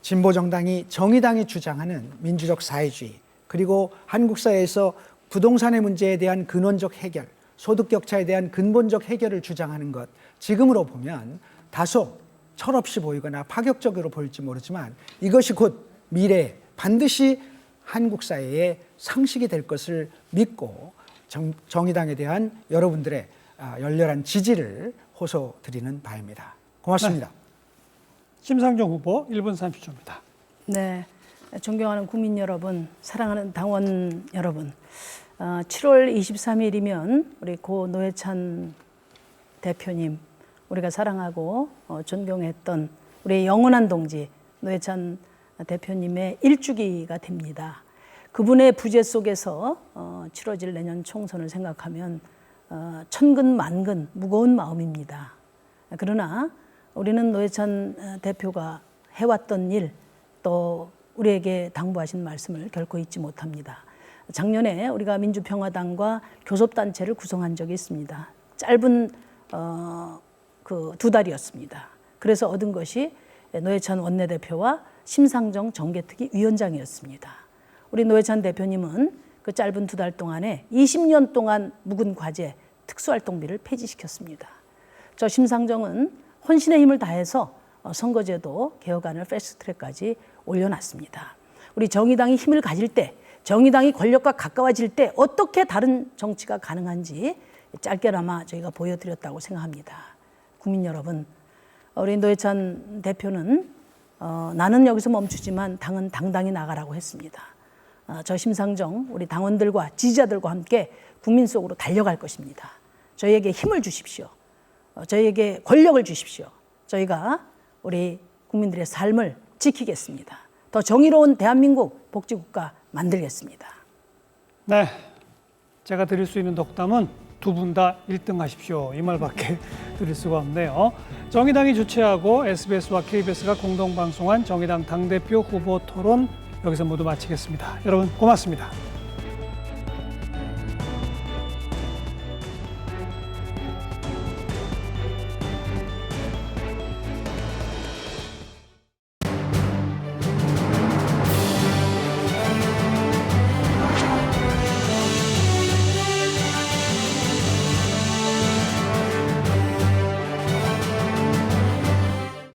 진보 정당이 정의당이 주장하는 민주적 사회주의, 그리고 한국 사회에서 부동산의 문제에 대한 근원적 해결, 소득 격차에 대한 근본적 해결을 주장하는 것, 지금으로 보면 다소 철없이 보이거나 파격적으로 보일지 모르지만 이것이 곧 미래에 반드시 한국 사회의 상식이 될 것을 믿고 정의당에 대한 여러분들의 열렬한 지지를 호소드리는 바입니다. 고맙습니다. 네. 심상정 후보 1분 30초입니다. 네, 존경하는 국민 여러분, 사랑하는 당원 여러분, 7월 23일이면 우리 고 노회찬 대표님, 우리가 사랑하고 존경했던 우리의 영원한 동지 노회찬 대표님의 일주기가 됩니다. 그분의 부재 속에서 치러질 내년 총선을 생각하면 천근만근 무거운 마음입니다. 그러나 우리는 노회찬 대표가 해왔던 일, 또 우리에게 당부하신 말씀을 결코 잊지 못합니다. 작년에 우리가 민주평화당과 교섭단체를 구성한 적이 있습니다. 짧은 그 2달이었습니다. 그래서 얻은 것이 노회찬 원내대표와 심상정 정개특위 위원장이었습니다. 우리 노회찬 대표님은 그 짧은 2달 동안에 20년 동안 묵은 과제 특수활동비를 폐지시켰습니다. 저 심상정은 혼신의 힘을 다해서 선거제도 개혁안을 패스트트랙까지 올려놨습니다. 우리 정의당이 힘을 가질 때, 정의당이 권력과 가까워질 때 어떻게 다른 정치가 가능한지 짧게나마 저희가 보여드렸다고 생각합니다. 국민 여러분, 우리 노회찬 대표는 나는 여기서 멈추지만 당은 당당히 나가라고 했습니다. 저 심상정 우리 당원들과 지지자들과 함께 국민 속으로 달려갈 것입니다. 저희에게 힘을 주십시오. 저희에게 권력을 주십시오. 저희가 우리 국민들의 삶을 지키겠습니다. 더 정의로운 대한민국 복지국가 만들겠습니다. 네, 제가 드릴 수 있는 덕담은 두 분 다 1등 하십시오. 이 말밖에 드릴 수가 없네요. 정의당이 주최하고 SBS와 KBS가 공동 방송한 정의당 당대표 후보 토론 여기서 모두 마치겠습니다. 여러분 고맙습니다.